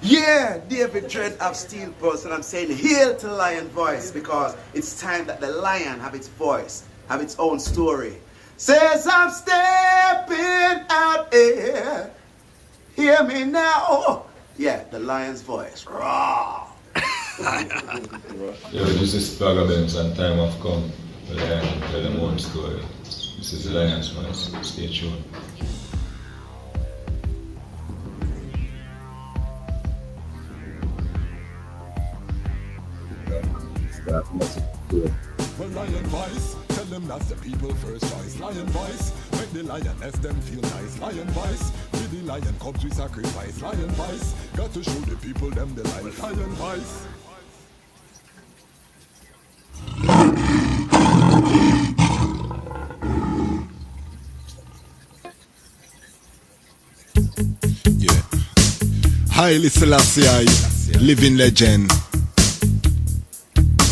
Yeah, David Dread of Steel Pulse, and I'm saying hail to Lion Voice because it's time that the lion have its voice, have its own story. Says I'm stepping out here. Hear me now. Yeah, the lion's voice. Raw. Yo, this is Vagabonds and Time have come. The lion can tell them own story. This is the Lion's Voice. Stay tuned. Well, lion voice, tell them that's the people first choice. Lion voice, make the lioness them feel nice. Lion voice, with the lion cubs we sacrifice. Lion voice, got to show the people them the light. Lion voice. Yeah. Haile Selassie, living legend.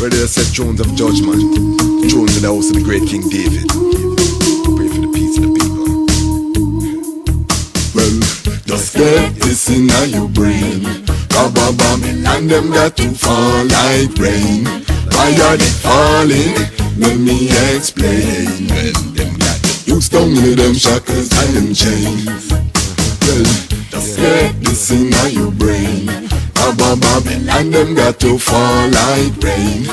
Ready to set thrones of judgment, thrones in the house of the great King David. Pray for the peace of the people. Well, just get this in your brain. And them got to fall like rain. Why are they falling? Let me explain. Well, them got you stung in them shackles and them chains. Well, just get this in your brain. And them got to fall like rain.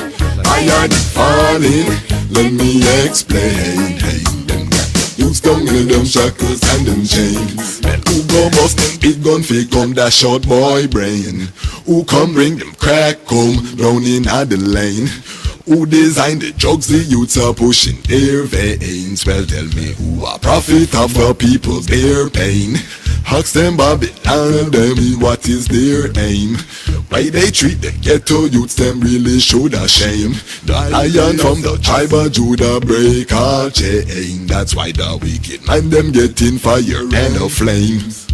Why are they falling? Let me explain. Hey, them got you stung in them shackles and them chains. Well, who go bust them big gun fake come that short boy brain? Who come bring them crack home drowning at the lane? Who designed the drugs the youths are pushing their veins? Well, tell me who a prophet of the people's bare pain? Ask them Babylon and tell me what is their aim. Why they treat the ghetto youths, them really should a shame. The lion from the tribe of Judah break our chain. That's why the wicked man them get in fire and a flames.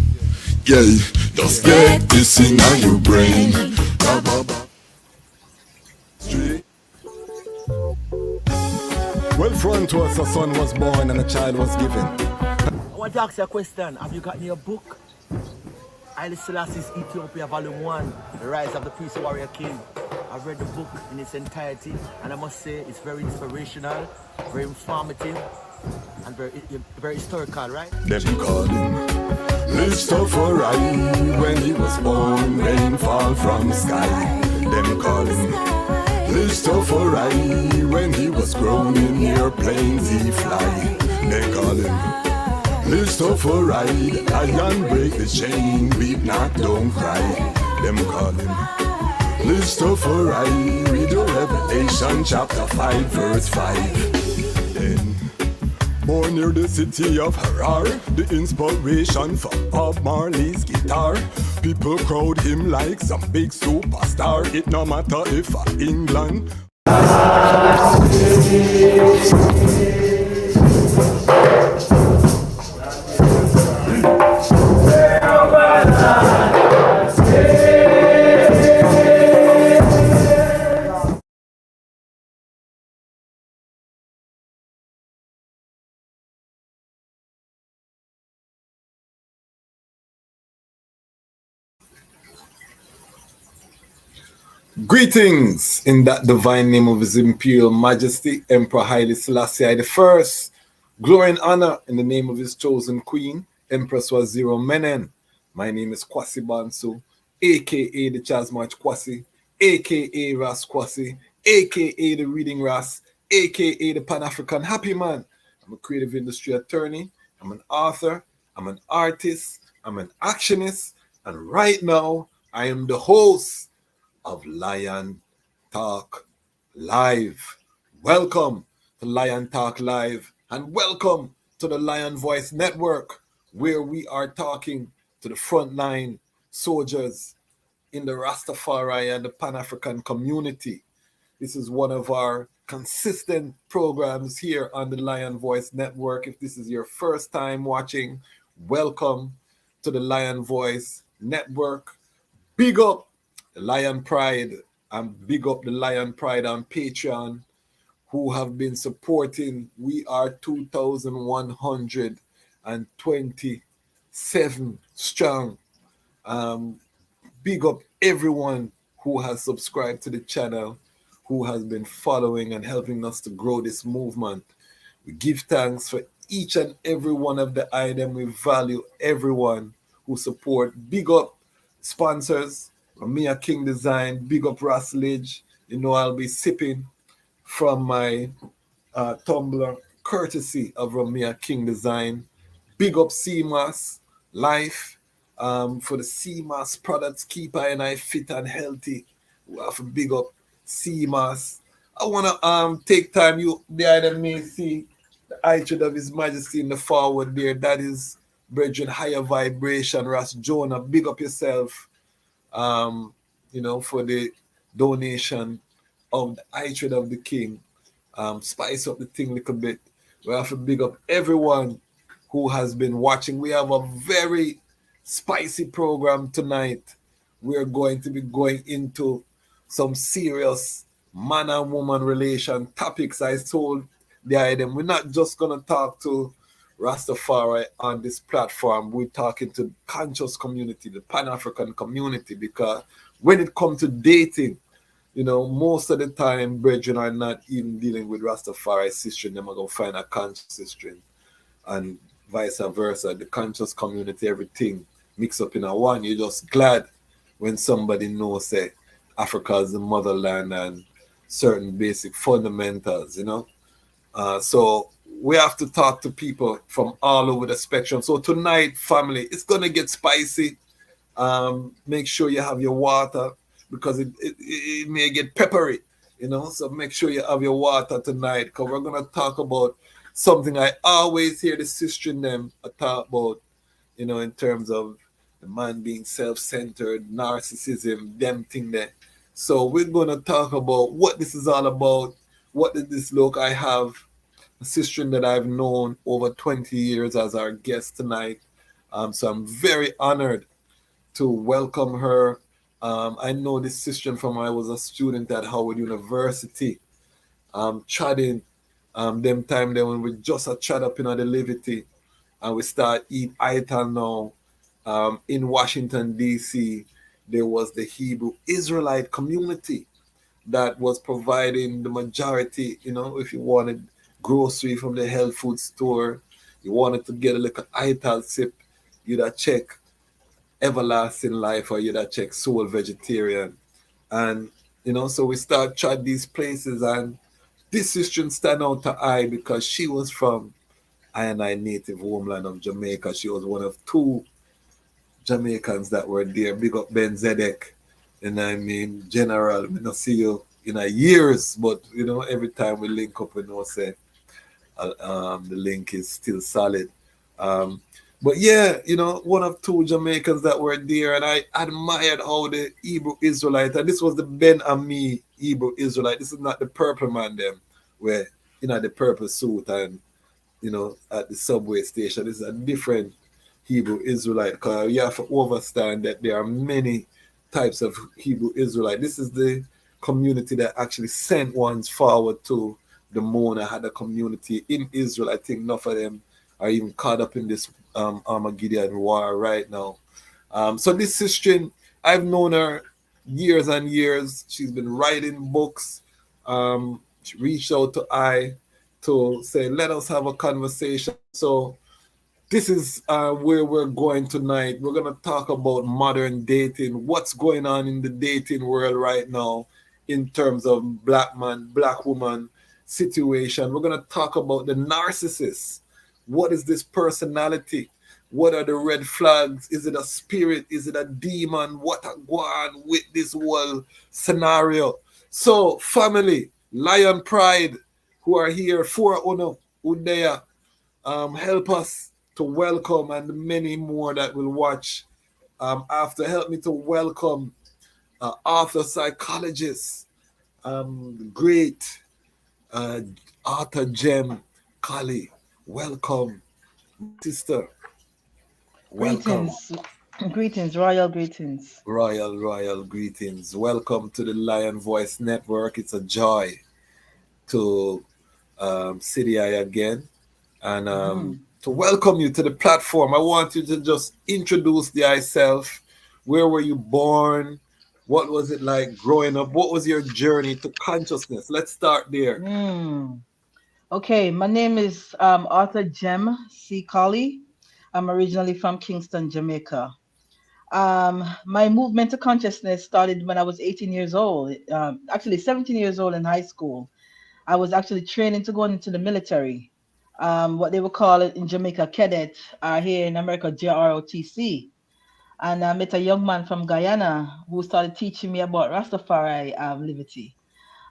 Yeah, just get this in your brain. Well, front to us a son was born and a child was given. I want to ask you a question. Have you got your book? Haile Selassie's Ethiopia Volume 1, The Rise of the Priest Warrior King. I've read the book in its entirety, and I must say it's very inspirational, very informative, and very historical, right? Them call him Lift up for right. When he was born, rain fall from the sky. Them call him Lift up for right. When he was grown in airplanes he fly. They call him Lift up for ride, lion break the chain, weep not, don't cry. Them call him Lift up for ride, read the Revelation chapter 5 verse 5. Then, born near the city of Harar, the inspiration for Bob Marley's guitar. People crowd him like some big superstar. It no matter if England. Greetings in that divine name of His Imperial Majesty, Emperor Haile Selassie I. Glory and honor in the name of His chosen Queen, Empress Waziri Menen. My name is Kwasi Bansu, aka the Chasmach Kwasi, aka Ras Kwasi, aka the Reading Ras, aka the Pan-African Happy Man. I'm a creative industry attorney, I'm an author, I'm an artist, I'm an actionist, and right now I am the host of Lion Talk Live. Welcome to Lion Talk Live and welcome to the Lion Voice Network, where we are talking to the frontline soldiers in the Rastafari and the Pan-African community. This is one of our consistent programs here on the Lion Voice Network. If this is your first time watching, welcome to the Lion Voice Network. Big up the Lion Pride and big up the Lion Pride on Patreon who have been supporting. We are 2,127 strong. big up everyone who has subscribed to the channel, who has been following and helping us to grow this movement. We give thanks for each and every one of the items. We value everyone who support. Big up sponsors, Ramia King Design, big up Rasledge. You know, I'll be sipping from my tumbler, courtesy of Ramia King Design. Big up CMAS Life for the CMAS products. Keep I fit and healthy. We have to big up CMAS. I want to take time. The item may see the hatred of His Majesty in the forward there. That is Brethren Higher Vibration. Ras Jonah, big up yourself. For the donation of the hatred of the King. Spice up the thing a little bit. We have to big up everyone who has been watching. We have a very spicy program tonight. We're going to be going into some serious man and woman relation topics. I told the item, we're not just going to talk to Rastafari on this platform. We're talking to the conscious community, the Pan-African community, because when it comes to dating, most of the time, brethren are not even dealing with Rastafari sister. They're going to find a conscious sister, and vice versa. The conscious community, everything mixed up in a one. You're just glad when somebody knows, say, Africa is the motherland and certain basic fundamentals, So we have to talk to people from all over the spectrum. So tonight, family, it's going to get spicy. Make sure you have your water, because it may get peppery, so make sure you have your water tonight, because we're going to talk about something I always hear the sister in them talk about, in terms of the man being self-centered, narcissism, them thing there. So we're going to talk about what this is all about. What did this look? I have a sister that I've known over 20 years as our guest tonight. So I'm very honored to welcome her. I know this sister from when I was a student at Howard University. Chatting them time there when we just a chat up in the Liberty, and we start eat ital now. In Washington, D.C., there was the Hebrew Israelite community that was providing the majority, if you wanted grocery from the health food store, you wanted to get a little ital sip, you'd have check Everlasting Life, or you'd have check Soul Vegetarian. And, so we start chat these places, and this sister stand out to eye because she was from I native homeland of Jamaica. She was one of two Jamaicans that were there. Big up Ben Zedek. And I mean, General, we don't see you in years, but every time we link up, we know say the link is still solid. But yeah, one of two Jamaicans that were there, and I admired how the Hebrew Israelite, and this was the Ben Ami Hebrew Israelite. This is not the purple man them, where the purple suit and at the subway station. This is a different Hebrew Israelite, because you have to understand that there are many types of Hebrew Israelite. This is the community that actually sent ones forward to the moon. I had a community in Israel. I think enough of them are even caught up in this Armageddon war right now. So this sister, I've known her years and years. She's been writing books. She reached out to I to say, let us have a conversation. So this is where we're going tonight. We're going to talk about modern dating, what's going on in the dating world right now in terms of black man, black woman situation. We're going to talk about the narcissist. What is this personality? What are the red flags? Is it a spirit? Is it a demon? What are going on with this whole scenario? So, family, Lion Pride, who are here for Uno, Udaya, help us to welcome, and many more that will watch after. Help me to welcome author, psychologist, great Sister Gem Collie. Welcome, sister. Welcome. Greetings, royal greetings. Royal greetings. Welcome to the Lion Voice Network. It's a joy to sit here again and to welcome you to the platform. I want you to just introduce yourself, Where were you born? What was it like growing up? What was your journey to consciousness? Let's start there. Okay, my name is Arthur Gem Collie. I'm originally from Kingston, Jamaica. My movement to consciousness started when I was 18 years old, actually 17 years old in high school. I was actually training to go into the military, what they would call it in Jamaica, cadet, here in America, JROTC. And I met a young man from Guyana who started teaching me about Rastafari liberty.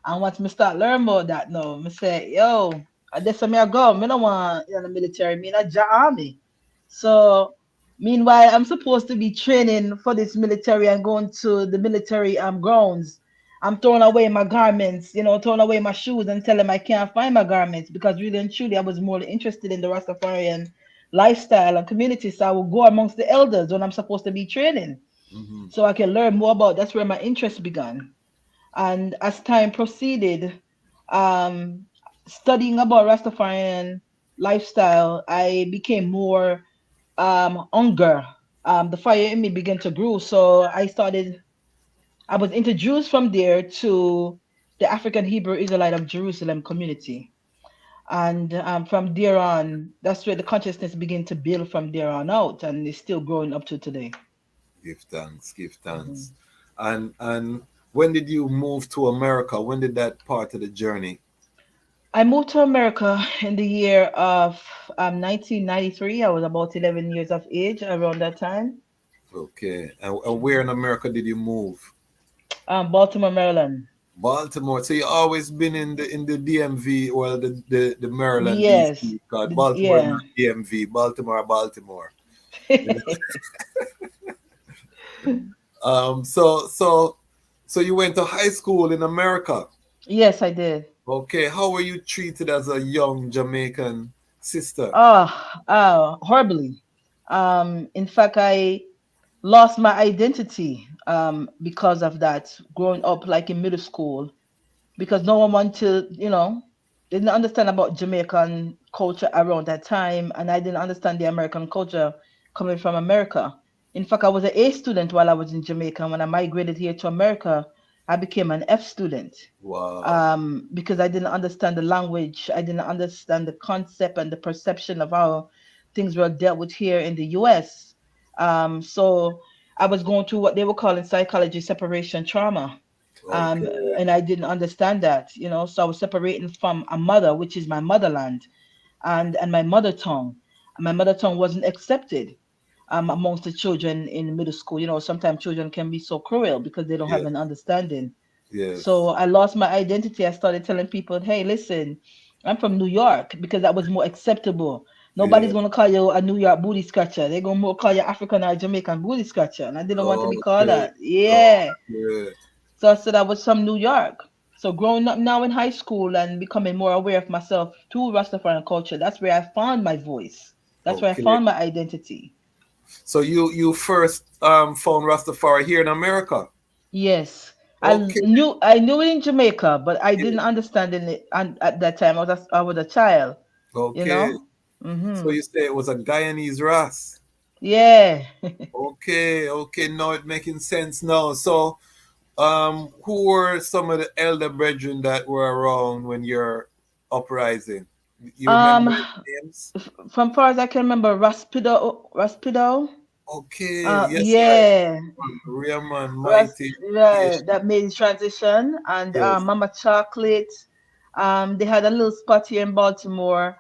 And once me start learn about that now, me say, yo, I guess me I go. Me don't want in the military, me in a army. So meanwhile, I'm supposed to be training for this military and going to the military grounds. I'm throwing away my garments, throwing away my shoes and telling them I can't find my garments because really and truly I was more interested in the Rastafarian lifestyle and community. So I will go amongst the elders when I'm supposed to be training. So I can learn more about that's where my interest began. And as time proceeded, um, studying about Rastafarian lifestyle, I became more hunger. The fire in me began to grow. So I was introduced from there to the African Hebrew Israelite of Jerusalem community. And from there on, that's where the consciousness began to build from there on out, and it's still growing up to today. Give thanks, give thanks. And when did you move to America? When did that part of the journey? I moved to America in the year of 1993. I was about 11 years of age around that time. Okay. And where in America did you move? Baltimore, Maryland. Baltimore. So you always been in the DMV or the Maryland DC Yes. because Baltimore Yeah. not DMV, Baltimore, Baltimore. So you went to high school in America. Yes, I did. Okay, how were you treated as a young Jamaican sister? Horribly. In fact, I lost my identity because of that. Growing up like in middle school, because no one wanted to, didn't understand about Jamaican culture around that time, and I didn't understand the American culture coming from America. In fact, I was an A student while I was in Jamaica. When I migrated here to America, I became an F student Wow. because I didn't understand the language, I didn't understand the concept and the perception of how things were dealt with here in the US. So I was going through what they were calling psychology separation trauma, um, Okay. and I didn't understand that, So I was separating from a mother, which is my motherland, and my mother tongue. And my mother tongue wasn't accepted amongst the children in middle school. Sometimes children can be so cruel because they don't have Yes. an understanding. So Yes. I lost my identity. I started telling people, hey, listen, I'm from New York because that was more acceptable. Nobody's Yeah. going to call you a New York booty scratcher. They're going to more call you African or Jamaican booty scratcher. And I didn't want to be called Okay. that. Yeah. Okay. So I said I was from New York. So growing up now in high school and becoming more aware of myself through Rastafarian culture, that's where I found my voice. That's where I Okay. found my identity. So you first found Rastafari here in America. Yes. Okay. I knew it in Jamaica, but I didn't Yeah. understand it at that time. I was a child, you Okay. know? So Mm-hmm. you say it was a Guyanese Ras. Yeah. Okay. Okay. Now it making sense now. So who were some of the elder brethren that were around when you're uprising? You remember Um, their names? from far as I can remember, Raspido. Okay. Yes, right. Yeah. Raymond, Ras, Mighty. yeah, Yes. that made the transition. And Yes. Mama Chocolate. They had a little spot here in Baltimore,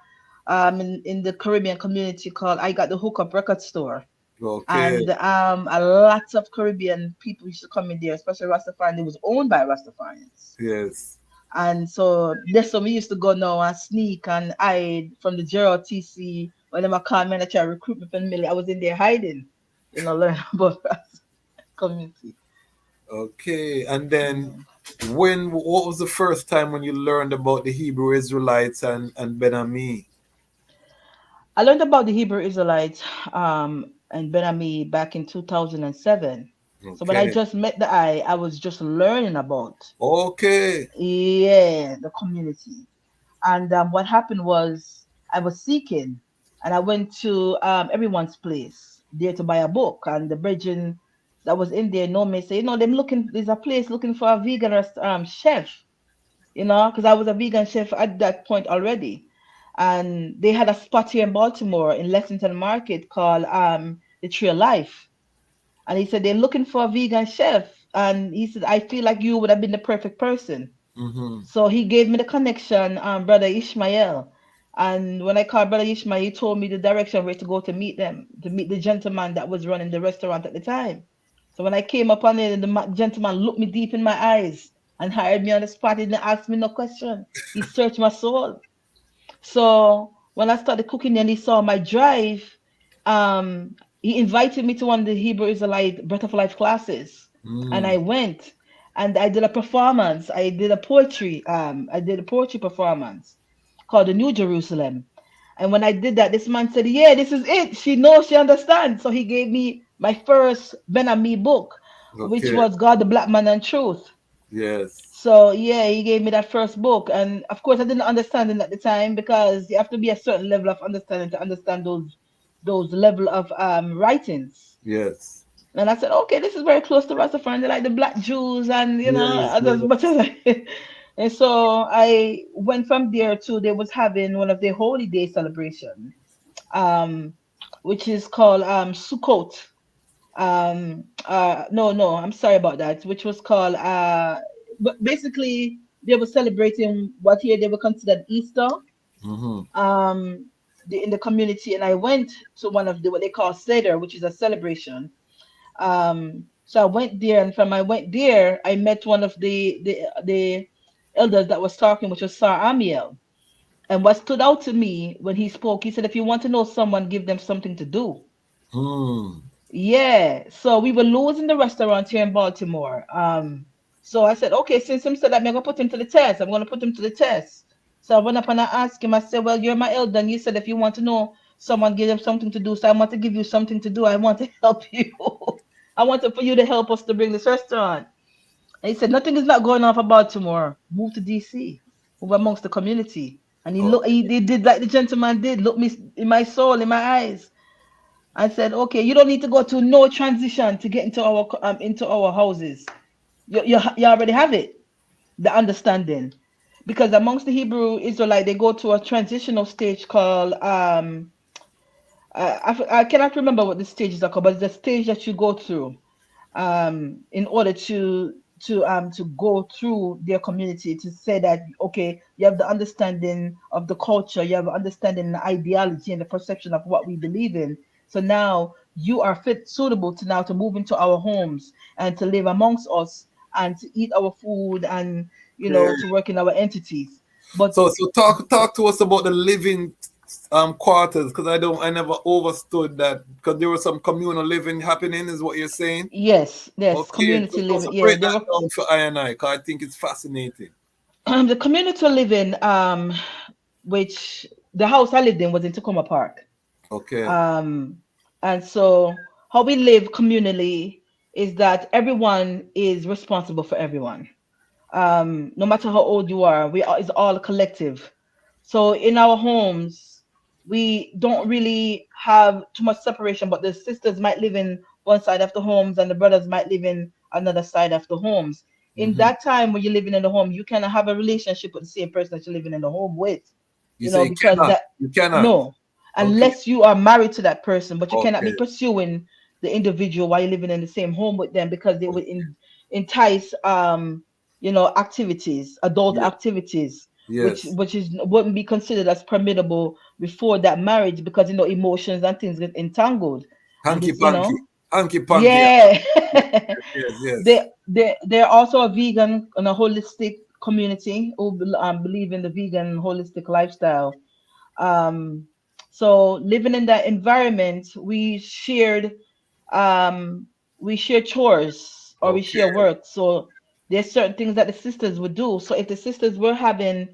in the Caribbean community called I Got the Hookup Record Store. Okay. And a lot of Caribbean people used to come in there, especially Rastafarian. It was owned by Rastafarians. Yes. And so that's when we used to go now and sneak and hide from the JRTC. When them a call me and try to recruit me from the middle, I was in there hiding, learn about Rasta community. Okay. And then what was the first time when you learned about the Hebrew Israelites and Ben Ami? I learned about the Hebrew Israelites and Ben Ami back in 2007. So when I Okay. just met the I was just learning about, Okay. yeah, the community. And what happened was I was seeking, and I went to everyone's place there to buy a book. And the brethren that was in there know me, say, them looking, there's a place looking for a vegan chef, because I was a vegan chef at that point already. And they had a spot here in Baltimore in Lexington Market called the Tree of Life. And he said, they're looking for a vegan chef. And he said, I feel like you would have been the perfect person. Mm-hmm. So he gave me the connection, Brother Ishmael. And when I called Brother Ishmael, he told me the direction where to go to meet them, to meet the gentleman that was running the restaurant at the time. So when I came up on it, and the gentleman looked me deep in my eyes and hired me on the spot. He didn't ask me no question. He searched my soul. So when I started cooking and he saw my drive, he invited me to one of the Hebrew Israelite Breath of Life classes. And I went and I did a performance. I did a poetry performance called the New Jerusalem. And when I did that, this man said, yeah, this is it. She knows, she understands. So he gave me my first Ben Ami book, which Okay. was God, the Black Man and Truth. Yes. So yeah, he gave me that first book, and of course I didn't understand it at the time because you have to be a certain level of understanding to understand those level of writings. Yes. And I said, okay, this is very close to Rastafari. They like the Black Jews, and Yes. as much as I. And so I went from there to they was having one of their holy day celebration, um, which is called Sukkot. No, I'm sorry about that, which was called but basically they were celebrating what here they were considered Easter Mm-hmm. in the community. And I went to one of the what they call Seder, which is a celebration. So I went there, and from I went there I met one of the elders that was talking, which was Sir Amiel. And what stood out to me when he spoke, he said, if you want to know someone, give them something to do. Mm. Yeah, so we were losing the restaurant here in Baltimore. So I said, okay, since him said that, I'm gonna put him to the test. I'm gonna put him to the test. So I went up and I asked him. I said, well, you're my elder, and you said if you want to know someone, give them something to do. So I want to give you something to do. I want to help you. I wanted for you to help us to bring this restaurant. And he said, nothing is not going on for Baltimore. Move to DC, move amongst the community. And he looked, he did like the gentleman did, look me in my soul, in my eyes. I said, okay, you don't need to go to no transition to get into our houses. You already have it, the understanding, because amongst the Hebrew Israelite, they go to a transitional stage called I cannot remember what the stages are called, but it's the stage that you go through in order to go through their community, to say that okay, you have the understanding of the culture, you have understanding the ideology and the perception of what we believe in. So now you are fit suitable to now to move into our homes and to live amongst us and to eat our food and Okay. to work in our entities. But So talk to us about the living quarters, because I never understood that, because there was some communal living happening, is what you're saying. yes, Okay, community so living. Yeah, break they that were down for I and I, because I think it's fascinating. the community living, which the house I lived in was in Tacoma Park. Okay. Um, and so how we live communally is that everyone is responsible for everyone. No matter how old you are, it's all collective. So in our homes, we don't really have too much separation, but the sisters might live in one side of the homes and the brothers might live in another side of the homes. In Mm-hmm. that time when you're living in the home, you cannot have a relationship with the same person that you're living in the home with, You say you because cannot. that You cannot. no, Okay. unless you are married to that person, but you cannot be Okay. pursuing the individual while you're living in the same home with them, because they would entice activities, adult Yes. activities, which Yes. which is wouldn't be considered as permittable before that marriage, because emotions and things get entangled. And Hanky it's panky. Hanky panky. yeah. Yes. Yes. They're also a vegan and a holistic community who believe in the vegan holistic lifestyle. um so living in that environment, um we share chores, or we share Okay. work. So there's certain things that the sisters would do. So if the sisters were having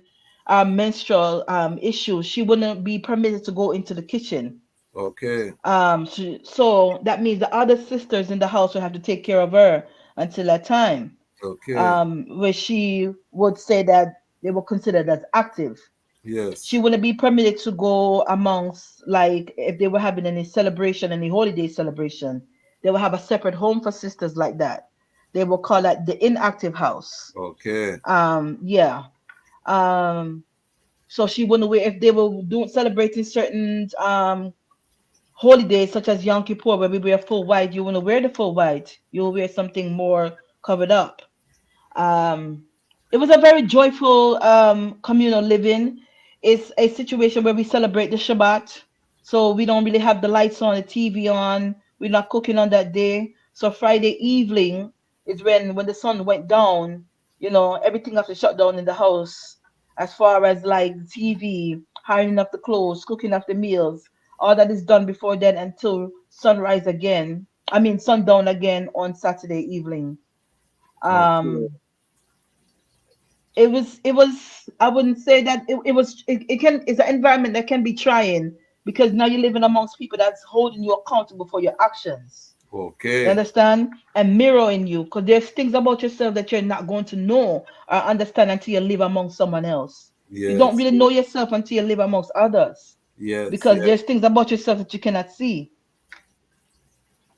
menstrual issues, she wouldn't be permitted to go into the kitchen. Okay. So that means the other sisters in the house will have to take care of her until that time, Okay. where she would say that they were considered as active. She Yes. wouldn't be permitted to go amongst, like if they were having any celebration, any holiday celebration. they will have a separate home for sisters like that. They will call that the inactive house. Okay. Yeah. Um, so she wouldn't wear if they were doing celebrating certain holidays such as Yom Kippur where we wear full white. You wouldn't wear the full white. You will wear something more covered up. Um, it was a very joyful communal living. It's a situation where we celebrate the Shabbat, so we don't really have the lights on, the TV on. We're not cooking on that day. So Friday evening is when the sun went down. You know, everything has to shut down in the house, as far as like TV, hiring up the clothes, cooking up the meals. All that is done before then until sunrise again. I mean sundown again on Saturday evening. Okay. Um, it was I wouldn't say that it can it's an environment that can be trying because now you're living amongst people that's holding you accountable for your actions. You Okay. understand? And mirroring you because there's things about yourself that you're not going to know or understand until you live among someone else. You don't Yes. really know yourself until you live amongst others Yes. because Yes. there's things about yourself that you cannot see.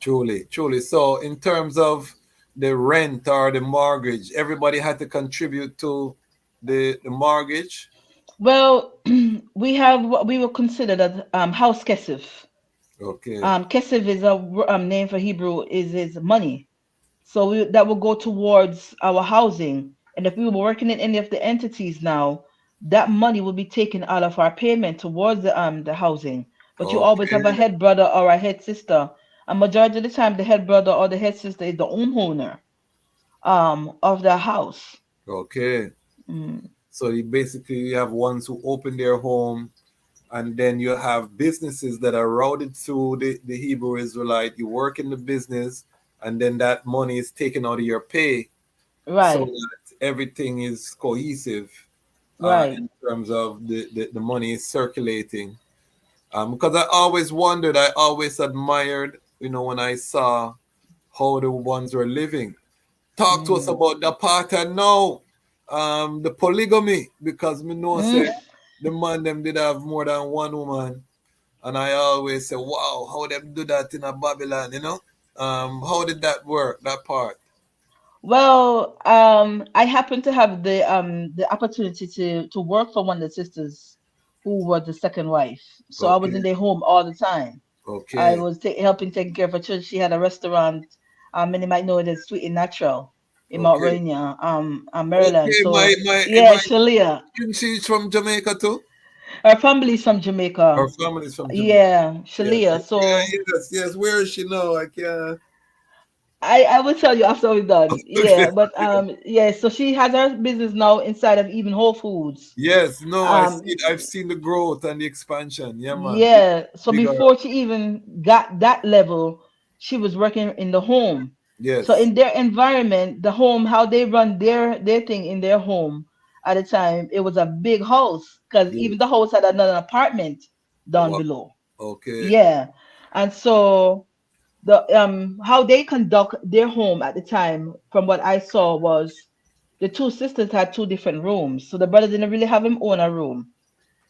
Truly. Truly. So, in terms of the rent or the mortgage, everybody had to contribute to the mortgage. Well, we have what we will consider that house kesef. Okay. Kesef is a name for Hebrew is money. So that will go towards our housing. And if we were working in any of the entities now, that money will be taken out of our payment towards the housing. But you always have a Okay. head brother or a head sister. A majority of the time, the head brother or the head sister is the homeowner of the house. Okay. Mm, So you basically you have ones who open their home, and then you have businesses that are routed through the Hebrew Israelite. You work in the business, and then that money is taken out of your pay, so right, that everything is cohesive right. in terms of the money is circulating. Because I always wondered, I always admired, when I saw how the ones were living. Talk to us Mm. about the part I know, the polygamy, because me know say Mm. the man them did have more than one woman, and I always say, wow, how them do that in a Babylon, how did that work, that part? Well, I happen to have the opportunity to work for one of the sisters who was the second wife. So I was Okay, in their home all the time. I okay, was helping taking care of her children. She had a restaurant. Many might know it as Sweet and Natural in Mount okay, Rainier, Maryland. okay. My So my yeah, my Shalia. she's from Jamaica too. Her family's from Her Jamaica. family is from Jamaica. Yeah, Yes, Shalia. yeah, So yes, yes. Where is she now? I can't. I will tell you after we're done. Okay. Yeah, but yeah, so she has her business now inside of even Whole Foods. Yes, no, Um, I've seen the growth and the expansion. Yeah, man. yeah, so Bigger. before she even got that level, she was working in the home. So Yes. in their environment, the home, how they run their thing in their home at the time, it was a big house because Yes. even the house had another apartment down Wow. below. Okay. Yeah, and so the how they conduct their home at the time, from what I saw, was the two sisters had two different rooms. So the brother didn't really have him own a room.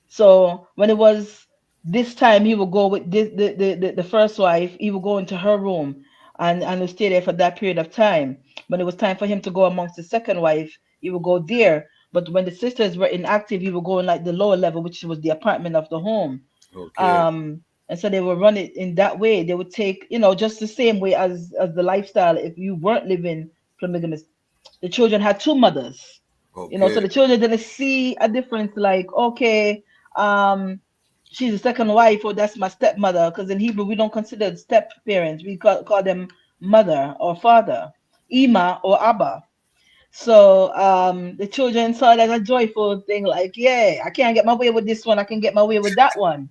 So when it was this time, he would go with the first wife. He would go into her room and would stay there for that period of time. When it was time for him to go amongst the second wife, he would go there. But when the sisters were inactive, he would go in like the lower level, which was the apartment of the home. Okay. And so they would run it in that way. They would take, just the same way as the lifestyle. If you weren't living polygamous, the children had two mothers. So Okay. the children didn't see a difference. Like, okay, um, she's the second wife, or that's my stepmother. Because in Hebrew we don't consider step parents. We call them mother or father, Ima or Abba. So the children saw it as a joyful thing. Like, yeah, I can't get my way with this one. I can get my way with that one.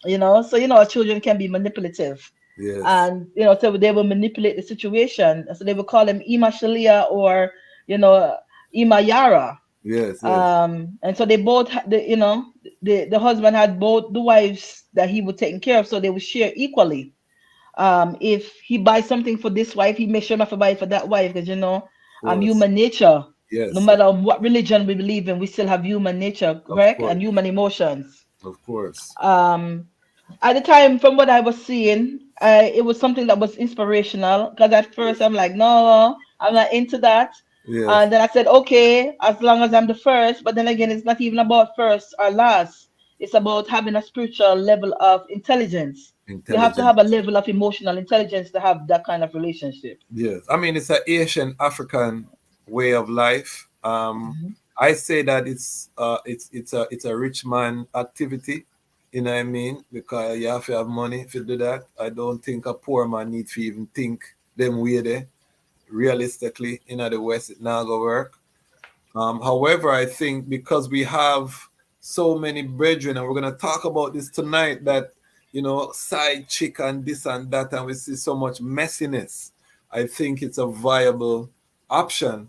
So children can be manipulative, Yes. and so they will manipulate the situation. So they will call him Ima Shalia or Ima Yara. Yes. Yes. And so they both the husband had both the wives that he was taking care of, so they would share equally. If he buys something for this wife, he makes sure not to buy it for that wife, because Of course. human nature, no Yes. matter what religion we believe in, we still have human nature, Of correct, course. and human emotions. Of course. um at the time, from what I was seeing, It was something that was inspirational because at first I'm like, no, I'm not into that. Yes, And then I said, okay, as long as I'm the first. But then again, it's not even about first or last. It's about having a spiritual level of intelligence. You have to intelligent. have a level of emotional intelligence to have that kind of relationship. Yes, I mean it's an Asian African way of life. Mhm. I say that it's a rich man activity. You know what I mean? Because you have to have money to do that. I don't think a poor man need to even think them way there. Realistically, in the West, it now go work. However, I think because we have so many brethren, and we're gonna talk about this tonight, that side chick and this and that, and we see so much messiness. I think it's a viable option,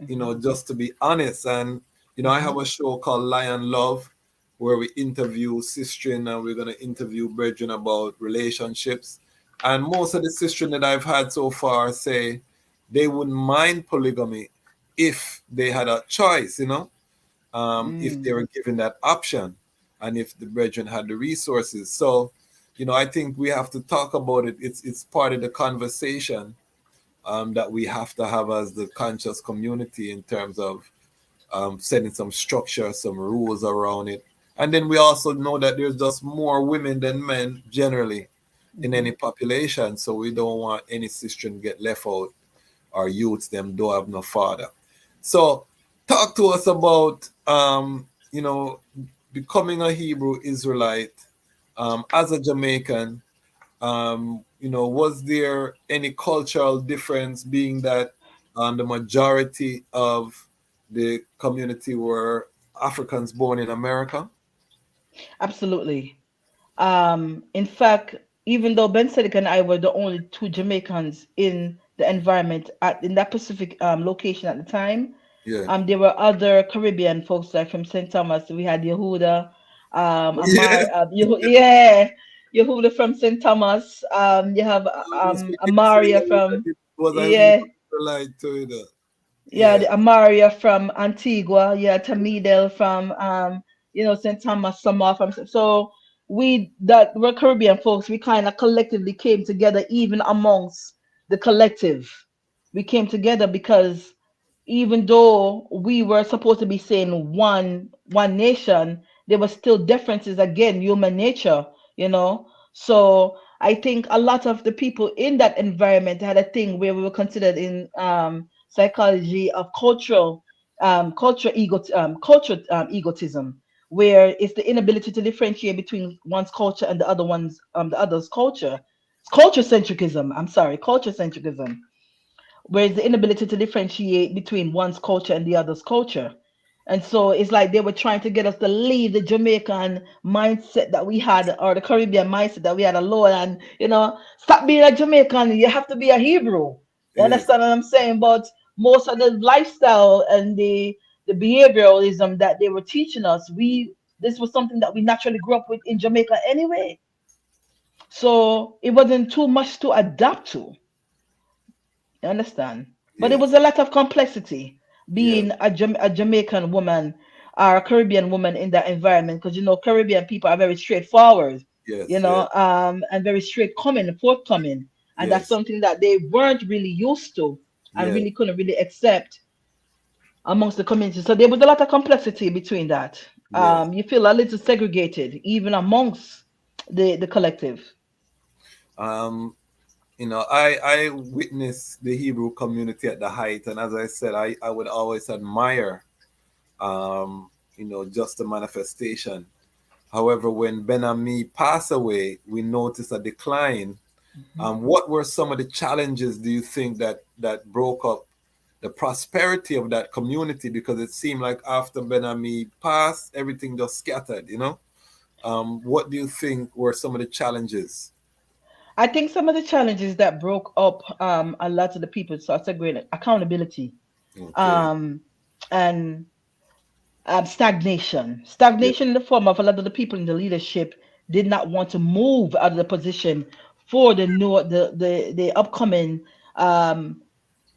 Mhm. just to be honest. And I have Mhm. a show called Lion Love where we interview sistren and we're gonna interview brethren about relationships. And most of the sistren that I've had so far say they wouldn't mind polygamy if they had a choice, if they Mm. were given that option and if the brethren had the resources. So, I think we have to talk about it. It's part of the conversation that we have to have as the conscious community in terms of setting some structure, some rules around it. And then we also know that there's just more women than men generally in any Mhm. population. So we don't want any sister to get left out or youths them don't have no father. So talk to us about becoming a Hebrew Israelite as a Jamaican. Was there any cultural difference being that the majority of the community were Africans born in America? Absolutely. In fact, even though Ben Sedek and I were the only two Jamaicans in the environment in that Pacific location at the time, Yeah. there were other Caribbean folks like from St. Thomas. We had Yehuda, Yeah. Yeah, Yehuda from St. Thomas. You have We did say Amaria that from, it was a Hebrew yeah, Israelite to it. yeah, Yeah. the Amaria from Antigua, yeah, Tamidel from St. Thomas, Samar from, so we that we're Caribbean folks, we kind of collectively came together even amongst the collective. We came together because even though we were supposed to be saying one nation, there were still differences, again, human nature, you know. So I think a lot of the people in that environment had a thing where we were considered in psychology of culture egotism, where it's the inability to differentiate between one's culture and the other's culture. Culture centricism. I'm sorry, culture centricism, whereas the inability to differentiate between one's culture and the other's culture. And so it's like they were trying to get us to leave the Jamaican mindset that we had, or the Caribbean mindset that we had alone, and stop being a Jamaican. You have to be a Hebrew. You Yes. understand what I'm saying? But most of the lifestyle and the behavioralism that they were teaching us, this was something that we naturally grew up with in Jamaica anyway. So it wasn't too much to adapt to. You understand? But it was Yes. a lot of complexity Yes. being a Jamaican woman or a Caribbean woman in that environment, because Caribbean people are very straightforward, Yes. Yes. and very forthcoming, and that's Yes. something that they weren't really used to and Yes. really couldn't really accept amongst the community. So there was a lot of complexity between that. Yes. You feel a little segregated even amongst the collective. Um, I witnessed the Hebrew community at the height, and as I said, I would always admire, just the manifestation. However, when Ben Ami passed away, we noticed a decline. Mhm. What were some of the challenges do you think that broke up the prosperity of that community? Because it seemed like after Ben Ami passed, everything just scattered. What do you think were some of the challenges? I think some of the challenges that broke up a lot of the people started segregating accountability, Okay. um, and stagnation. Yeah. Stagnation in the form of a lot of the people in the leadership did not want to move out of the position for um,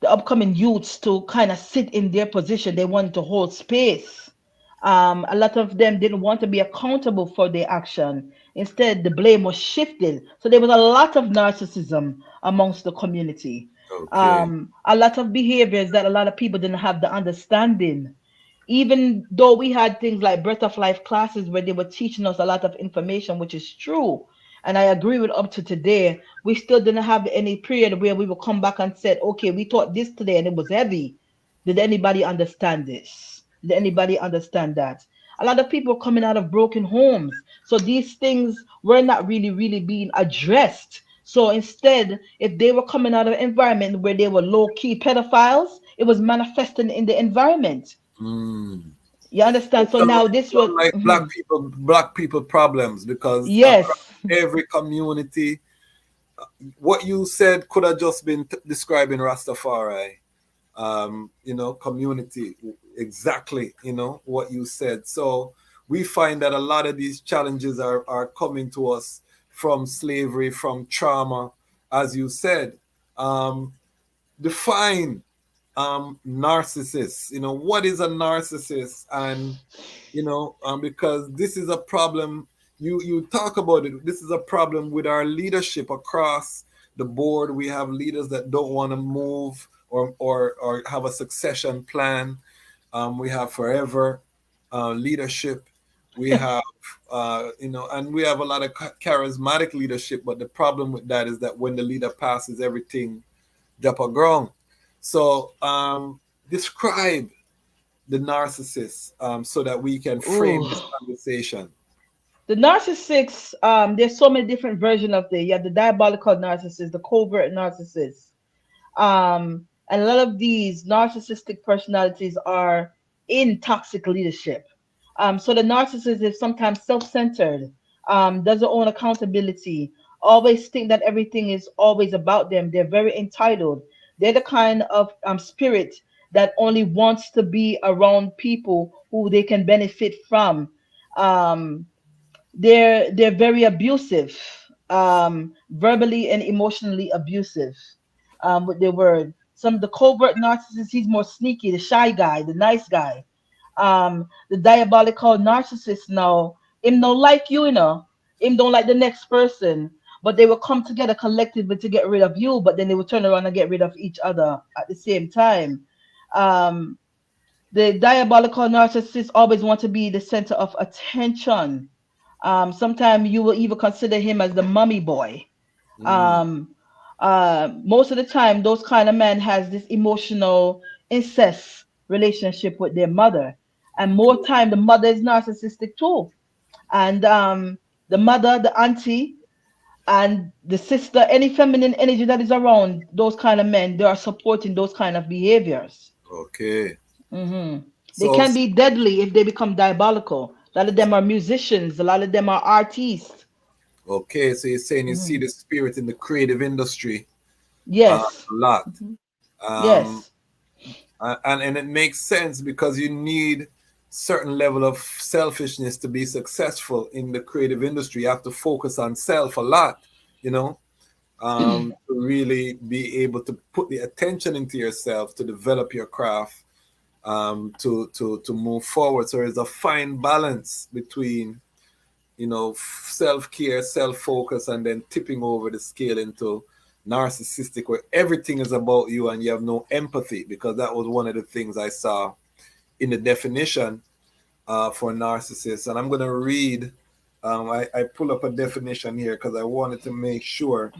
the upcoming youths to kind of sit in their position. They wanted to hold space. A lot of them didn't want to be accountable for their action. Instead, the blame was shifted. So there was a lot of narcissism amongst the community. Okay. A lot of behaviors that a lot of people didn't have the understanding. Even though we had things like Breath of Life classes where they were teaching us a lot of information, which is true. And I agree with up to today, we still didn't have any period where we would come back and said, okay, we taught this today and it was heavy. Did anybody understand this? Did anybody understand that? A lot of people coming out of broken homes. So these things were not really being addressed. So instead, if they were coming out of an environment where they were low-key pedophiles, it was manifesting in the environment. Mm. You understand? So now this was Like black people problems, because across yes. every community, what you said could have just been describing Rastafari, community, exactly, what you said. So we find that a lot of these challenges are coming to us from slavery, from trauma, as you said. Define narcissists. What is a narcissist? And because this is a problem, you talk about it, this is a problem with our leadership across the board. We have leaders that don't want to move or have a succession plan. We have forever leadership. We have and we have a lot of charismatic leadership, but the problem with that is that when the leader passes, everything drop a ground. So describe the narcissist, so that we can frame Ooh. this conversation. The narcissists, there's so many different versions of the. You have the diabolical narcissist, the covert narcissist. And a lot of these narcissistic personalities are in toxic leadership. So the narcissist is sometimes self-centered, doesn't own accountability, always think that everything is always about them. They're very entitled. They're the kind of spirit that only wants to be around people who they can benefit from. Um, they're very abusive, verbally and emotionally abusive, with their word. Some of the covert narcissists, he's more sneaky, the shy guy, the nice guy. The diabolical narcissist now, him don't like you, him don't like the next person, but they will come together collectively to get rid of you, but then they will turn around and get rid of each other at the same time. Um, the diabolical narcissist always want to be the center of attention. Sometimes you will even consider him as the mummy boy. Mm. Um, Most of the time, those kind of men has this emotional incest relationship with their mother, and more time the mother is narcissistic too. And the mother, the auntie, and the sister, any feminine energy that is around those kind of men, they are supporting those kind of behaviors. Okay. Hmm. They So can be deadly if they become diabolical. A lot of them are musicians. A lot of them are artists. okay, so you're saying you see Hmm. the spirit in the creative industry a Yes. lot. Mhm. Um, Yes. and it makes sense because you need certain level of selfishness to be successful in the creative industry. You have to focus on self a lot, to really be able to put the attention into yourself, to develop your craft, to move forward. So there's a fine balance between self-care, self-focus, and then tipping over the scale into narcissistic, where everything is about you and you have no empathy, because that was one of the things I saw in the definition for narcissist. And I'm going to read, I pull up a definition here because I wanted to make sure,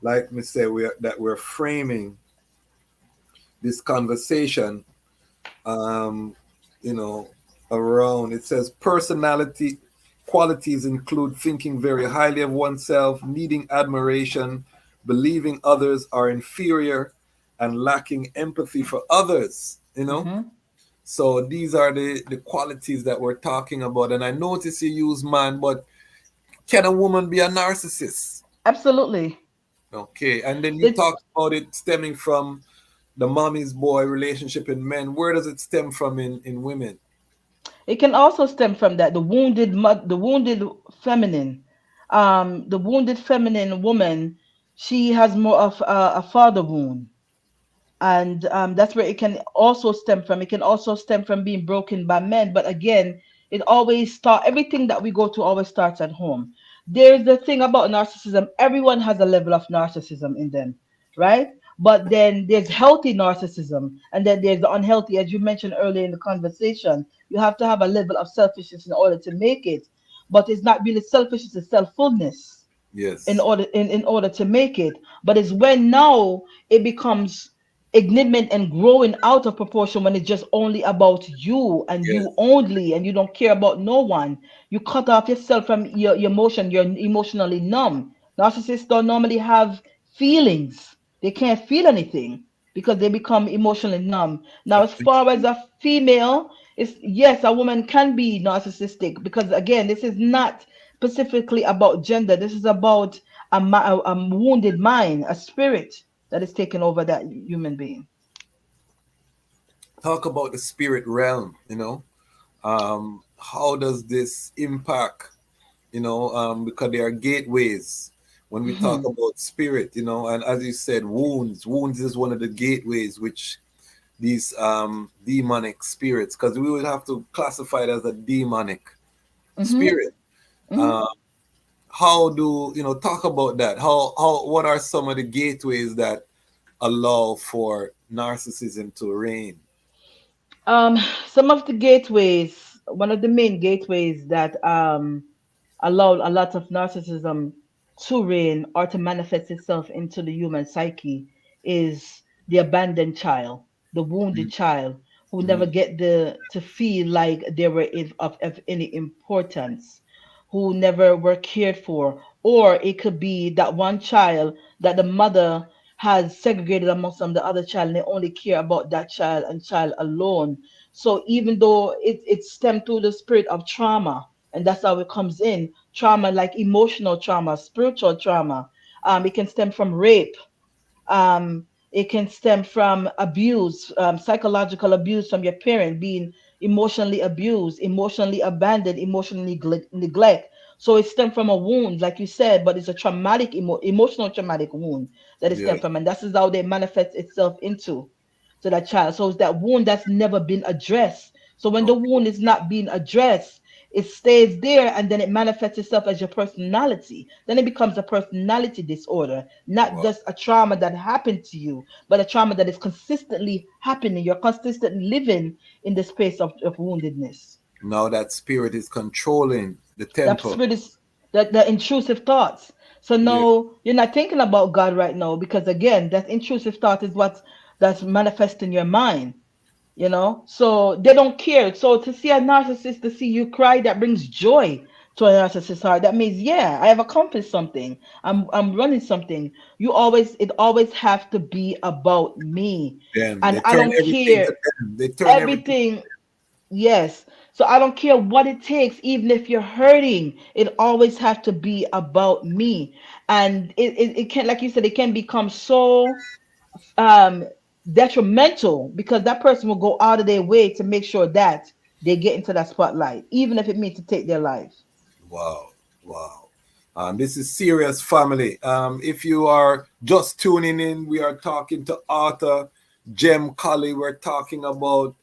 like me say, that we're framing this conversation, um, you know, around. It says personality qualities include thinking very highly of oneself, needing admiration, believing others are inferior, and lacking empathy for others. Hmm. So these are the qualities that we're talking about. And I notice you use man, but can a woman be a narcissist? Absolutely. Okay. And then you It talk about it stemming from the mommy's boy relationship in men. Where does it stem from in women? it can also stem from that the wounded feminine, the wounded feminine woman. She has more of a father wound, and that's where it can also stem from. It can also stem from being broken by men, but again, it always start everything that we go to always starts at home. there's the thing about narcissism. Everyone has a level of narcissism in them, right? But then there's healthy narcissism, and then there's the unhealthy, as you mentioned earlier in the conversation. You have to have a level of selfishness in order to make it, but it's not really selfishness; it's selffulness Yes. in order to make it. But it's when now it becomes ignorant and growing out of proportion, when it's just only about you and you Yes. only, and you don't care about no one. You cut off yourself from your emotion. You're emotionally numb. Narcissists don't normally have feelings. They can't feel anything because they become emotionally numb. Now, as far as a female, it's yes, a woman can be narcissistic, because again, this is not specifically about gender. This is about a wounded mind, a spirit that is taking over that human being. Talk about the spirit realm, how does this impact, because there are gateways when we talk about spirit, and as you said, wounds is one of the gateways which these demonic spirits, because we would have to classify it as a demonic Hmm. spirit. Hmm. um, how do talk about that, how what are some of the gateways that allow for narcissism to reign? Um, some of the gateways, one of the main gateways that allow a lot of narcissism to reign or to manifest itself into the human psyche is the abandoned child, the wounded child who never Mhm. get to feel like they were of any importance, who never were cared for. Or it could be that one child that the mother has segregated amongst them, the other child, and they only care about that child and child alone. So even though it stemmed through the spirit of trauma, and that's how it comes in, trauma like emotional trauma, spiritual trauma. It can stem from rape. It can stem from abuse, psychological abuse from your parent, being emotionally abused, emotionally abandoned, emotionally neglect. So it stems from a wound, like you said, but it's a traumatic, emotional traumatic wound that it Yeah. stems from, and that's is how they manifest itself into to that child. So it's that wound that's never been addressed. So when the Okay. wound is not being addressed, it stays there, and then it manifests itself as your personality. Then it becomes a personality disorder, not Wow. just a trauma that happened to you, but a trauma that is consistently happening. You're consistently living in the space of woundedness. Now that spirit is controlling the That temple. spirit is the intrusive thoughts. So Yeah. no, you're not thinking about God right now, because again, that intrusive thought is what that's manifest in your mind. So they don't care. So to see a narcissist, to see you cry, that brings joy to a narcissist's heart. That means, yeah, I have accomplished something. I'm running something. It always have to be about me, Them. and They I turn don't everything care to them. They turn everything. everything. Yes. So I don't care what it takes, even if you're hurting, it always have to be about me. And it can, like you said, it can become so um detrimental, because that person will go out of their way to make sure that they get into that spotlight, even if it means to take their life. Wow. Wow. This is serious, family. If you are just tuning in, we are talking to author Gem Collie. We're talking about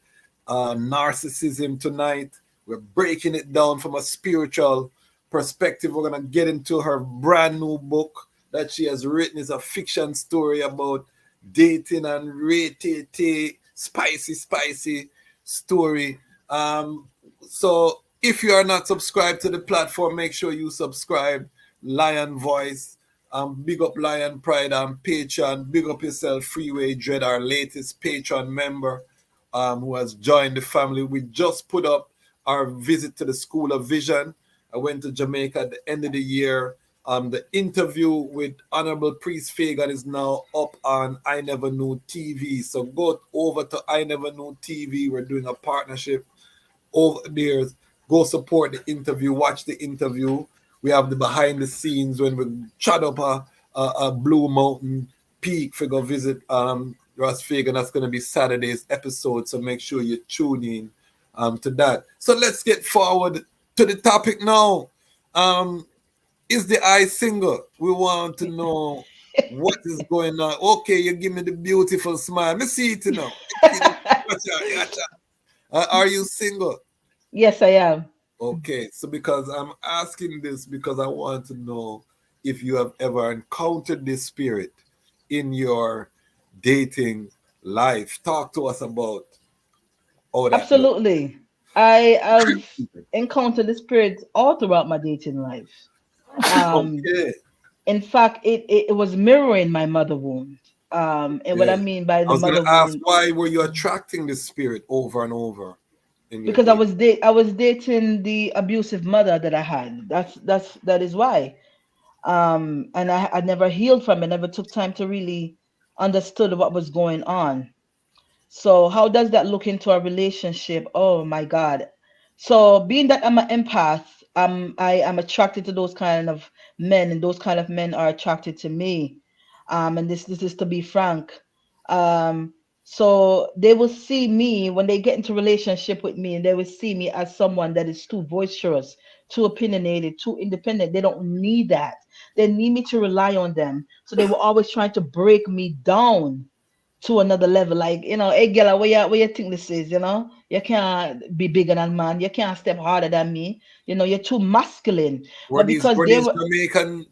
narcissism tonight. We're breaking it down from a spiritual perspective. We're going to get into her brand new book that she has written. It's a fiction story about dating and rated spicy story. So if you are not subscribed to the platform, make sure you subscribe. Lion Voice, big up Lion Pride and Patreon. Big up yourself, Freeway Dread, our latest Patreon member, who has joined the family. We just put up our visit to the School of Vision. I went to Jamaica at the end of the year. The interview with Honorable Priest Fagan is now up on I Never Knew TV. So go over to I Never Knew TV. We're doing a partnership over there. Go support the interview, watch the interview. We have the behind the scenes when we shot up a Blue Mountain Peak for go visit Ross Fagan. That's going to be Saturday's episode, so make sure you tune in to that. So let's get forward to the topic now. Is the eye single? We want to know what is going on. Okay, you give me the beautiful smile. Let me see it now. Gotcha. Are you single? Yes, I am. Okay, so because I'm asking this because I want to know if you have ever encountered this spirit in your dating life. Talk to us about how that looks. Absolutely. I have encountered the spirit all throughout my dating life. Um, Okay, in fact, it was mirroring my mother wound. And what yeah. I mean by I the was gonna mother ask wound, why were you attracting this spirit over and over in your because date? I was dating the abusive mother that I had. That is why. And I never healed from it. Never took time to really understood what was going on. So how does that look into a relationship? Oh my God. So being that I'm an empath, I am attracted to those kind of men, and those kind of men are attracted to me. And this is to be frank. Um, so they will see me when they get into relationship with me, and they will see me as someone that is too boisterous, too opinionated, too independent. They don't need that. They need me to rely on them. So they were always trying to break me down to another level. Like, hey girl, where you think this is, You can't be bigger than man, you can't step harder than me, you're too masculine. But because Were they these were Jamaican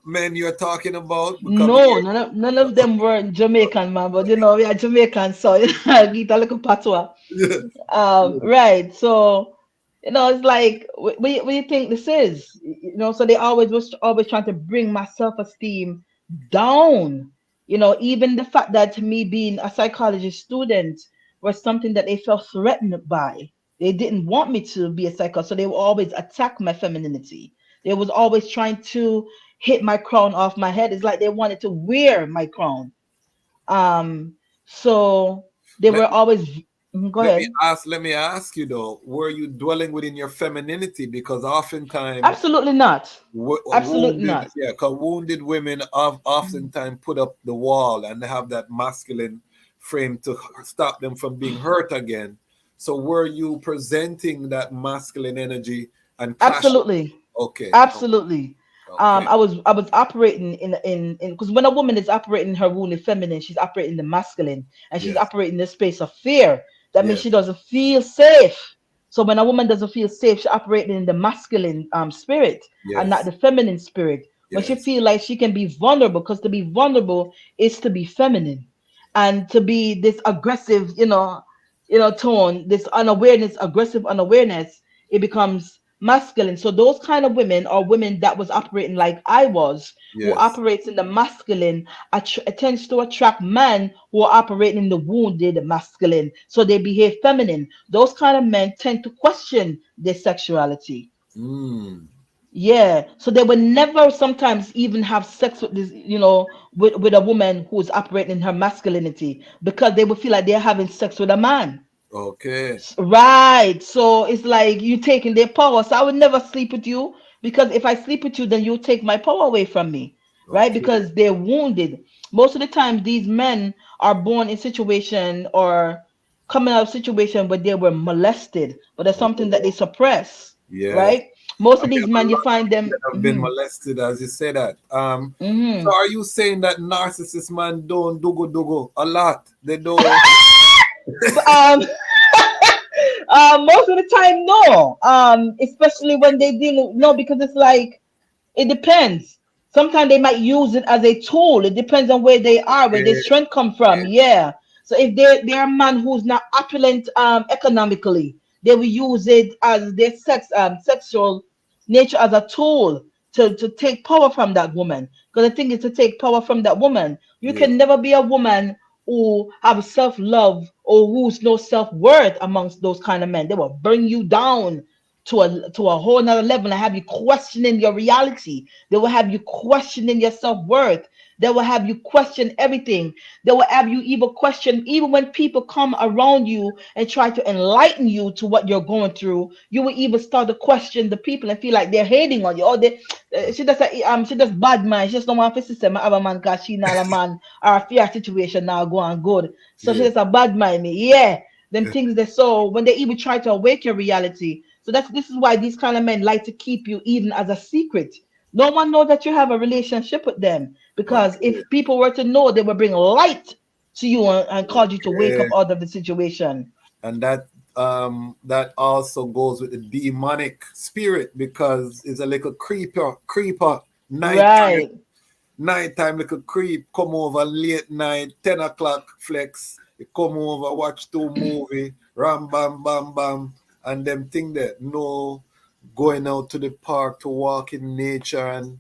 men you're talking about? Because no, none of them were Jamaican, man, but we are Jamaican, so I get a little patois. yeah, Right. So, it's like, what do you think this is? So they always trying to bring my self-esteem down. Even the fact that me being a psychology student was something that they felt threatened by. They didn't want me to be a psychologist, so they would always attack my femininity. They was always trying to hit my crown off my head. It's like they wanted to wear my crown. Um, so they let, were always. Go ahead. let me ask you though, were you dwelling within your femininity? Because oftentimes Absolutely not. Absolutely wounded, not. yeah, because wounded women oftentimes put up the wall and they have that masculine frame to stop them from being hurt again. So were you presenting that masculine energy and clashing? Absolutely. Okay, Absolutely. okay, I was operating in because when a woman is operating her wounded feminine, she's operating the masculine, and she's yes, operating the space of fear. That means yes, she doesn't feel safe. So when a woman doesn't feel safe, she's operating in the masculine spirit and not yes, the feminine spirit. When she yes. feel like she can be vulnerable, because to be vulnerable is to be feminine, and to be this aggressive, tone, this unawareness, aggressive unawareness, it becomes masculine. So those kind of women are women that was operating like I was, who Yes. operates in the masculine, tends to attract men who are operating in the wounded masculine. So they behave feminine. Those kind of men tend to question their sexuality. Mm. Yeah, so they would never sometimes even have sex with this, with a woman who's operating in her masculinity, because they would feel like they're having sex with a man. Okay. Right. So it's like you taking their power. So I would never sleep with you, because if I sleep with you, then you take my power away from me. Right? Okay. Because they're wounded. Most of the time, these men are born in situation or coming out of situation where they were molested, but that's something that they Oh, suppress. yes. Right? Most I of mean, these a men, you lot of find men them. that have been molested, as you say that. So are you saying that narcissist man don't dugo a lot? They don't. Um, most of the time, no. Especially when they deal, no, because it's like, it depends. Sometimes they might use it as a tool. It depends on where they are, where their Okay. strength come from. Yeah. So if they're a man who's not opulent economically, they will use it as their sexual nature as a tool to take power from that woman. Because the thing is, to take power from that woman, you Yes. can never be a woman who have self-love or who's no self-worth amongst those kind of men. They will bring you down to a whole nother level and have you questioning your reality. They will have you questioning your self-worth. They will have you question everything. They will have you even question, even when people come around you and try to enlighten you to what you're going through, you will even start to question the people and feel like they're hating on you. Or she does bad man. She just don't want to say my other man because she not a man, or a fear situation now going good. So she Yes. just a bad man me. Yeah. Them things they saw when they even try to awake your reality. So this is why these kind of men like to keep you even as a secret. No one know that you have a relationship with them, because Okay. if people were to know, they would bring light to you and cause you to wake Okay. up out of the situation. And that that also goes with the demonic spirit, because it's a little creeper, Right. nighttime little creep, come over late night, 10 o'clock flex, you come over, watch 2 movie, ram bam bam bam, and them thing that no going out to the park to walk in nature and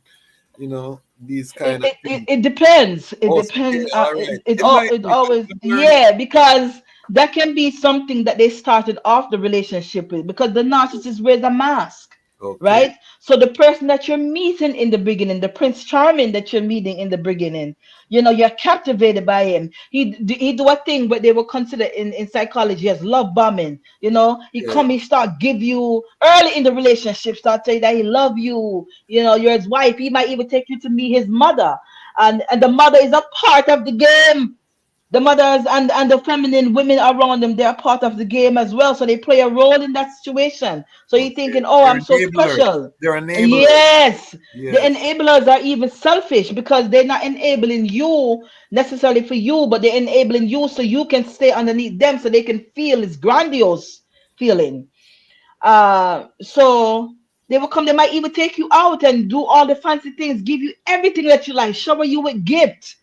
these kind of things. It depends. It Oh, depends. yeah, all right. It always, yeah, because that can be something that they started off the relationship with, because the narcissist wears a mask, Okay. right? So the person that you're meeting in the beginning, the Prince Charming that you're meeting in the beginning, you're captivated by him. He do a thing what they will consider in psychology as love bombing. Yeah. He start give you early in the relationship, start saying that he love you. You're his wife. He might even take you to meet his mother, and the mother is a part of the game. The mothers and the feminine women around them, they're part of the game as well. So they play a role in that situation. So you're Okay. thinking, oh, They're I'm so enablers. special. They're enablers. Yes. The Yes. enablers are even selfish, because they're not enabling you necessarily for you, but they're enabling you so you can stay underneath them, so they can feel this grandiose feeling. So they might even take you out and do all the fancy things, give you everything that you like, shower you with gifts,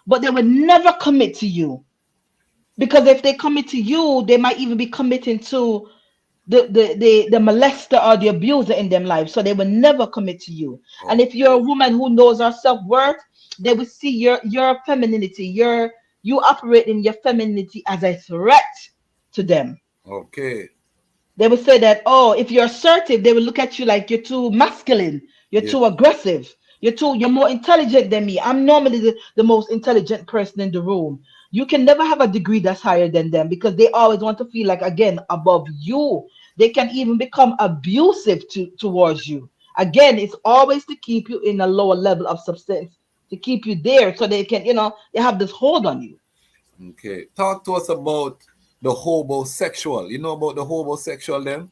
but they will never commit to you. Because if they commit to you, they might even be committing to the molester or the abuser in their life. So they will never commit to you. And if you're a Okay. woman who knows her self-worth, they will see your femininity, you operate in your femininity as a threat to them. Okay. They will say that, oh, if you're assertive, they will look at you like you're too masculine, you're Yeah. too aggressive, you're more intelligent than me. I'm normally the most intelligent person in the room. You can never have a degree that's higher than them, because they always want to feel like, again, above you. They can even become abusive towards you. Again, it's always to keep you in a lower level of substance, to keep you there, so they can, they have this hold on you. Okay. Talk to us about the hobosexual. You know about the hobosexual then?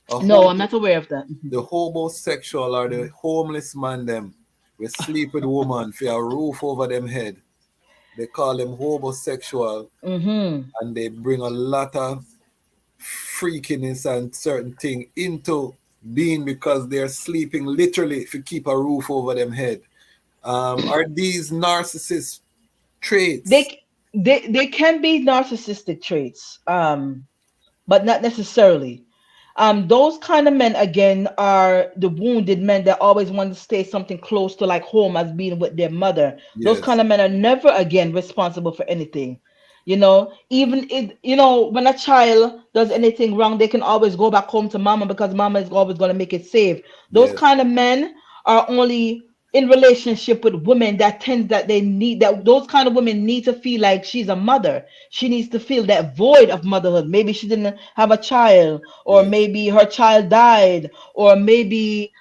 A No, I'm hobo, not aware of that. Mhm. the hobosexual are the homeless man them. We sleep with woman for a roof over them head. They call them hobosexual, Mhm. and they bring a lot of freakiness and certain thing into being, because they're sleeping literally to keep a roof over them head. Are these narcissist traits? They can be narcissistic traits, but not necessarily. Those kind of men, again, are the wounded men that always want to stay something close to like home, as being with their mother. Those Yes. kind of men are never again responsible for anything. Even when a child does anything wrong, they can always go back home to mama, because mama is always going to make it safe. Those Yes. kind of men are only in relationship with women that tends that they need that those kind of women need to feel like she's a mother. She needs to feel that void of motherhood. Maybe she didn't have a child, or Yes. maybe her child died, or maybe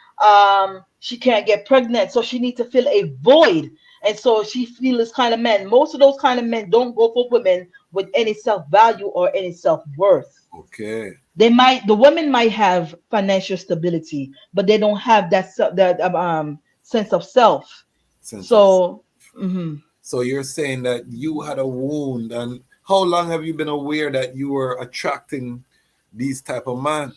she can't get pregnant, so she needs to fill a void. And so she feels this kind of men. Most of those kind of men don't go for women with any self-value or any self-worth. Okay. The women might have financial stability, but they don't have that sense of self. Sense of. So mhm. So you're saying that you had a wound, and how long have you been aware that you were attracting these type of man?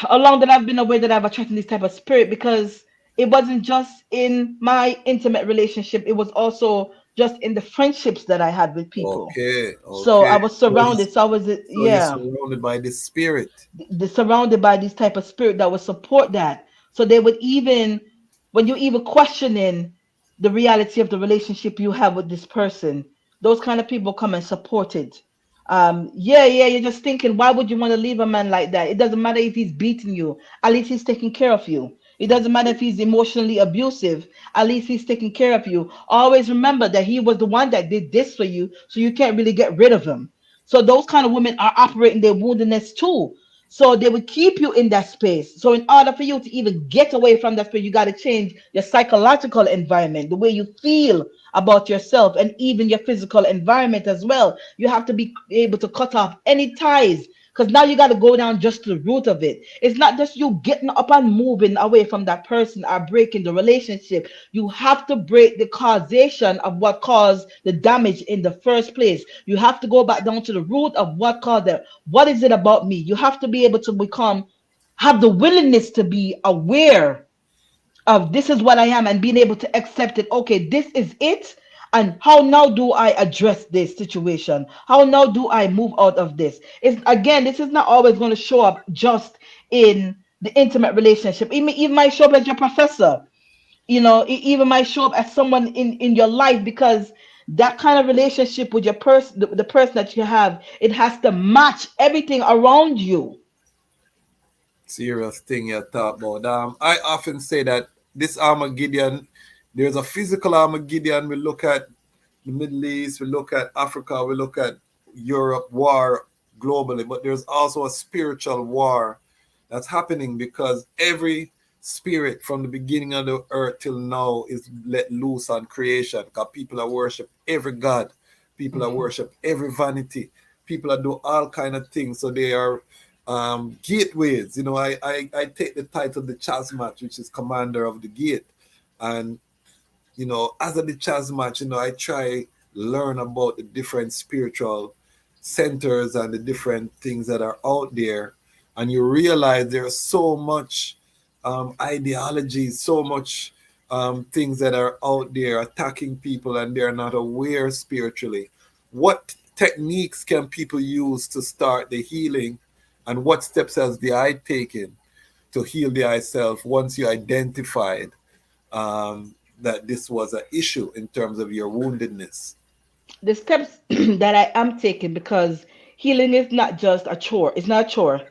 Along that I've been aware that I've attracted this type of spirit, because it wasn't just in my intimate relationship, it was also just in the friendships that I had with people. Okay. So I Okay. was So you surrounded. So I was, so you're yeah, surrounded by this spirit. surrounded by this type of spirit that would support that. So they would even, when you even questioning the reality of the relationship you have with this person, those kind of people come and support it. Yeah, you're just thinking, why would you want to leave a man like that? It doesn't matter if he's beating you, at least he's taking care of you. It doesn't matter if he's emotionally abusive, at least he's taking care of you. Always remember that he was the one that did this for you, so you can't really get rid of him. So those kind of women are operating their woundedness too. So they will keep you in that space. So in order for you to even get away from that space, you got to change your psychological environment, the way you feel about yourself, and even your physical environment as well. You have to be able to cut off any ties, because now you got to go down just to the root of it. It's not just you getting up and moving away from that person or breaking the relationship. You have to break the causation of what caused the damage in the first place. You have to go back down to the root of what caused it. What is it about me? You have to be able to have the willingness to be aware of this is what I am and being able to accept it. Okay, this is it. And how now do I address this situation? How now do I move out of this? It's again, this is not always going to show up just in the intimate relationship. Even might show up as your professor. It even might show up as someone in your life, because that kind of relationship with your person, the person that you have, it has to match everything around you. Serious thing you talk about. I often say that this Armageddon, there's a physical Armageddon. We look at the Middle East, we look at Africa, we look at Europe, war globally, but there's also a spiritual war that's happening, because every spirit from the beginning of the earth till now is let loose on creation, because people are worship every god, people are worship every vanity, people are do all kind of things. So they are gateways. I take the title the Chasmat, which is commander of the gate, and as a the Chasmat, I try learn about the different spiritual centers and the different things that are out there, and you realize there's so much ideology, so much things that are out there attacking people, and they're not aware spiritually. What techniques can people use to start the healing, and what steps has the I taken to heal the I self once you identified that this was an issue in terms of your woundedness? The steps that I am taking, because healing is not just a chore. It's not a chore.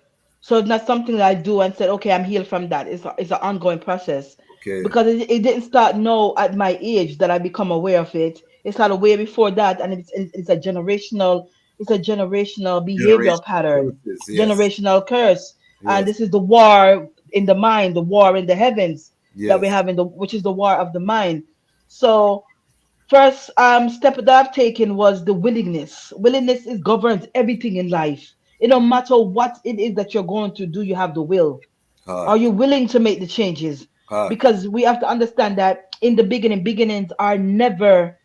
So it's not something that I do and said, okay, I'm healed from that. It's an ongoing process. Okay. Because it didn't start now at my age that I become aware of it. It started way before that, and it's a generational behavioral Generational pattern, curses, yes. generational curse. And Yes. this is the war in the mind, the war in the heavens that we Yes. have which is the war of the mind. So first step that I've taken was the willingness. Willingness is governs everything in life. It don't matter what it is that you're going to do, you have the will. Hard. Are you willing to make the changes? Hard. Because we have to understand that in the beginning, beginnings are never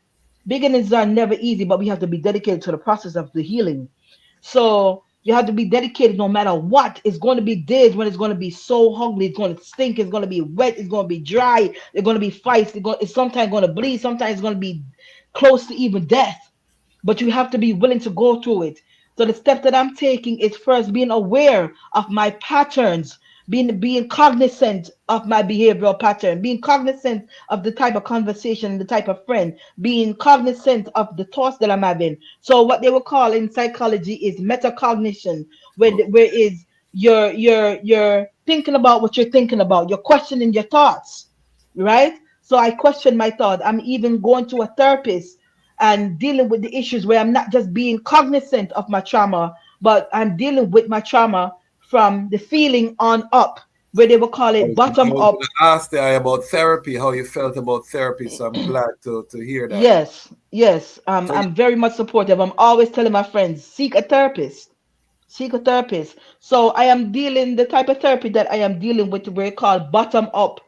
easy, but we have to be dedicated to the process of the healing. So you have to be dedicated no matter what. It's going to be days when it's going to be so ugly, it's going to stink, it's going to be wet, it's going to be dry, there's going to be fights, it's sometimes going to bleed, sometimes it's going to be close to even death. But you have to be willing to go through it. So the step that I'm taking is first being aware of my patterns, being cognizant of my behavioral pattern, being cognizant of the type of conversation and the type of friend, being cognizant of the thoughts that I'm having. So what they would call in psychology is metacognition, where is you're thinking about what you're thinking about, you're questioning your thoughts, right? So I question my thought. I'm even going to a therapist and dealing with the issues where I'm not just being cognizant of my trauma, but I'm dealing with my trauma from the feeling on up, where they will call I it was bottom going up. to ask you about therapy, how you felt about therapy. So I'm glad to hear that. Yes, yes. So I'm very much supportive. I'm always telling my friends, seek a therapist. Seek a therapist. So I am dealing the type of therapy that I am dealing with, where it called bottom up,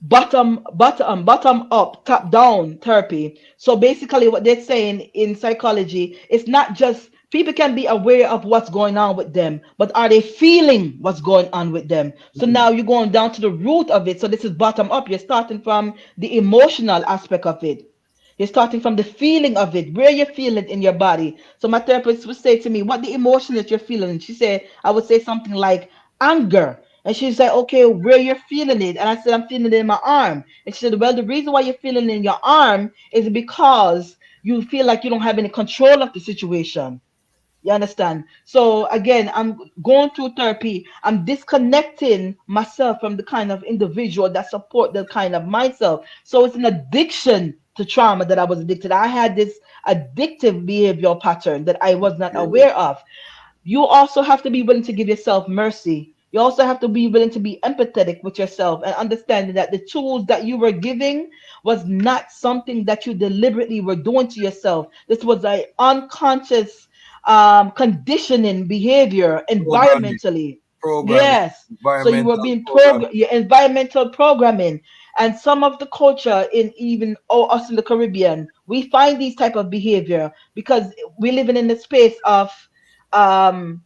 bottom up, top down therapy. So basically what they're saying in psychology, it's not just people can be aware of what's going on with them, but are they feeling what's going on with them? So now you're going down to the root of it. So this is bottom up. You're starting from the emotional aspect of it. You're starting from the feeling of it, where you feel it in your body. So my therapist would say to me, what the emotion that you're feeling? And she said, I would say something like anger. And she said, okay, where you're feeling it? And I said, I'm feeling it in my arm. And she said, well, the reason why you're feeling it in your arm is because you feel like you don't have any control of the situation. You understand? So again, I'm going through therapy. I'm disconnecting myself from the kind of individual that support the kind of myself. So it's an addiction to trauma that I was addicted. I had this addictive behavioral pattern that I was not aware of. You also have to be willing to give yourself mercy. You also have to be willing to be empathetic with yourself and understanding that the tools that you were giving was not something that you deliberately were doing to yourself. This was an unconscious conditioning behavior Programming, environmentally. programming, Yes. So you were environmental being programming. your environmental programming, and some of the culture in even us in the Caribbean, we find these type of behavior because we're living in the space of um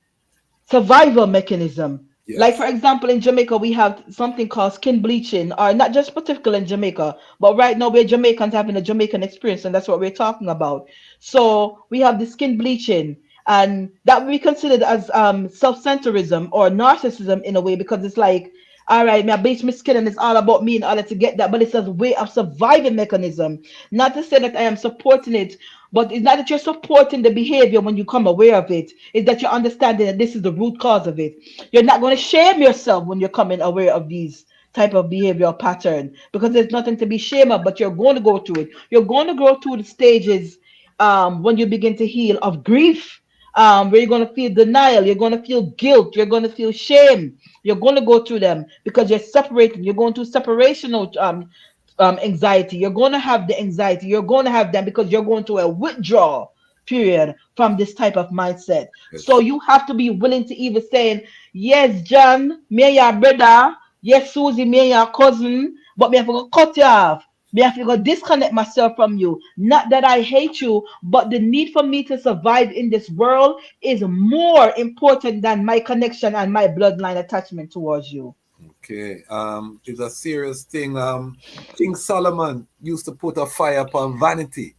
survival mechanism. Like for Yes. example, in Jamaica, we have something called skin bleaching, or not just particular in Jamaica, but right now we're Jamaicans having a Jamaican experience, and that's what we're talking about. So we have the skin bleaching, and that we considered as self-centerism or narcissism in a way, because it's like, all right, me I bleach my skin and it's all about me in order to get that, but it's a way of surviving mechanism. Not to say that I am supporting it, but it's not that you're supporting the behavior when you come aware of it. It's that you're understanding that this is the root cause of it. You're not going to shame yourself when you're coming aware of these type of behavioral pattern, because there's nothing to be ashamed of, but you're going to go through it. You're going to go through the stages when you begin to heal of grief, where you're going to feel denial, you're going to feel guilt, you're going to feel shame. You're going to go through them because you're separating. You're going through separational anxiety. You're going to have the anxiety. You're going to have them because you're going to a withdrawal period from this type of mindset. So Yes. you have to be willing to even saying, yes, John, me and your brother, yes, Susie, me and your cousin, but me have to cut you off. Me have to go disconnect myself from you. Not that I hate you, but the need for me to survive in this world is more important than my connection and my bloodline attachment towards you. Okay. It's a serious thing. King Solomon used to put a fire upon vanity.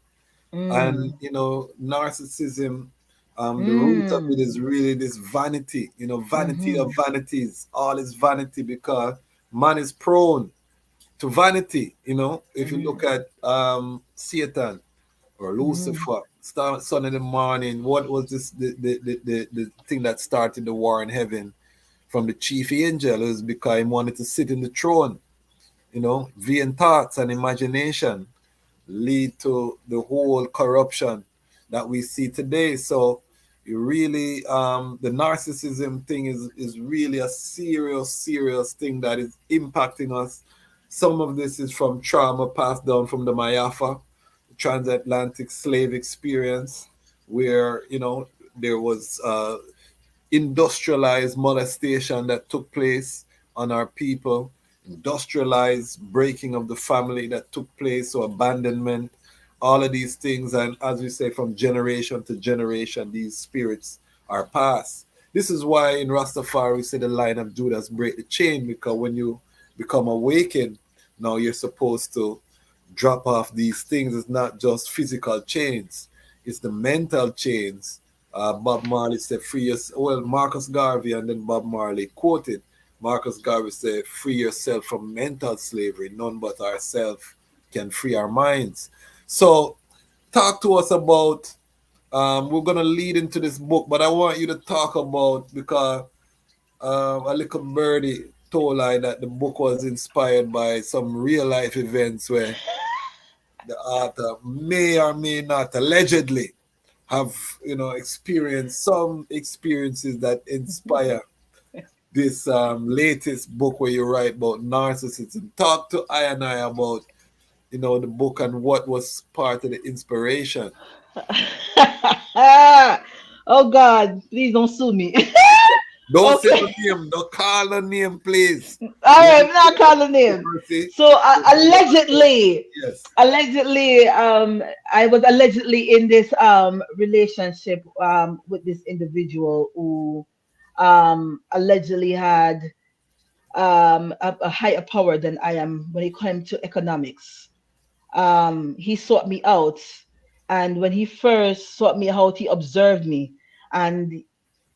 And Mm, narcissism, the root of it mm, is really this vanity, vanity of mm-hmm, vanities. All is vanity because man is prone to vanity. If you mm-hmm, look at Satan or mm-hmm, Lucifer, sun in the morning, what was this the thing that started the war in heaven from the chief angel? Is because he wanted to sit in the throne. Vain thoughts and imagination lead to the whole corruption that we see today. So you really, the narcissism thing is really a serious thing that is impacting us. Some of this is from trauma passed down from the Mayafa, transatlantic slave experience, where there was industrialized molestation that took place on our people, industrialized breaking of the family that took place, so abandonment, all of these things. And as we say, from generation to generation, these spirits are passed. This is why in Rastafari we say the line of Judas break the chain, because when you become awakened, now you're supposed to drop off these things. It's not just physical chains, it's the mental chains. Bob Marley said, free yourself. Well, Marcus Garvey and then Bob Marley quoted. Marcus Garvey said, free yourself from mental slavery. None but ourselves can free our minds. So, talk to us about, we're going to lead into this book, but I want you to talk about, because a little birdie told I that the book was inspired by some real life events where the author may or may not allegedly have experienced some experiences that inspire this latest book where you write about narcissism. Talk to I and I about the book and what was part of the inspiration. oh God, please don't sue me. Don't say okay. the name, don't call the name, please. All We right, have I'm not calling him. mercy. So allegedly, Yes. I was allegedly in this relationship with this individual who allegedly had a higher power than I am when it came to economics. He sought me out, and when he first sought me out, he observed me, and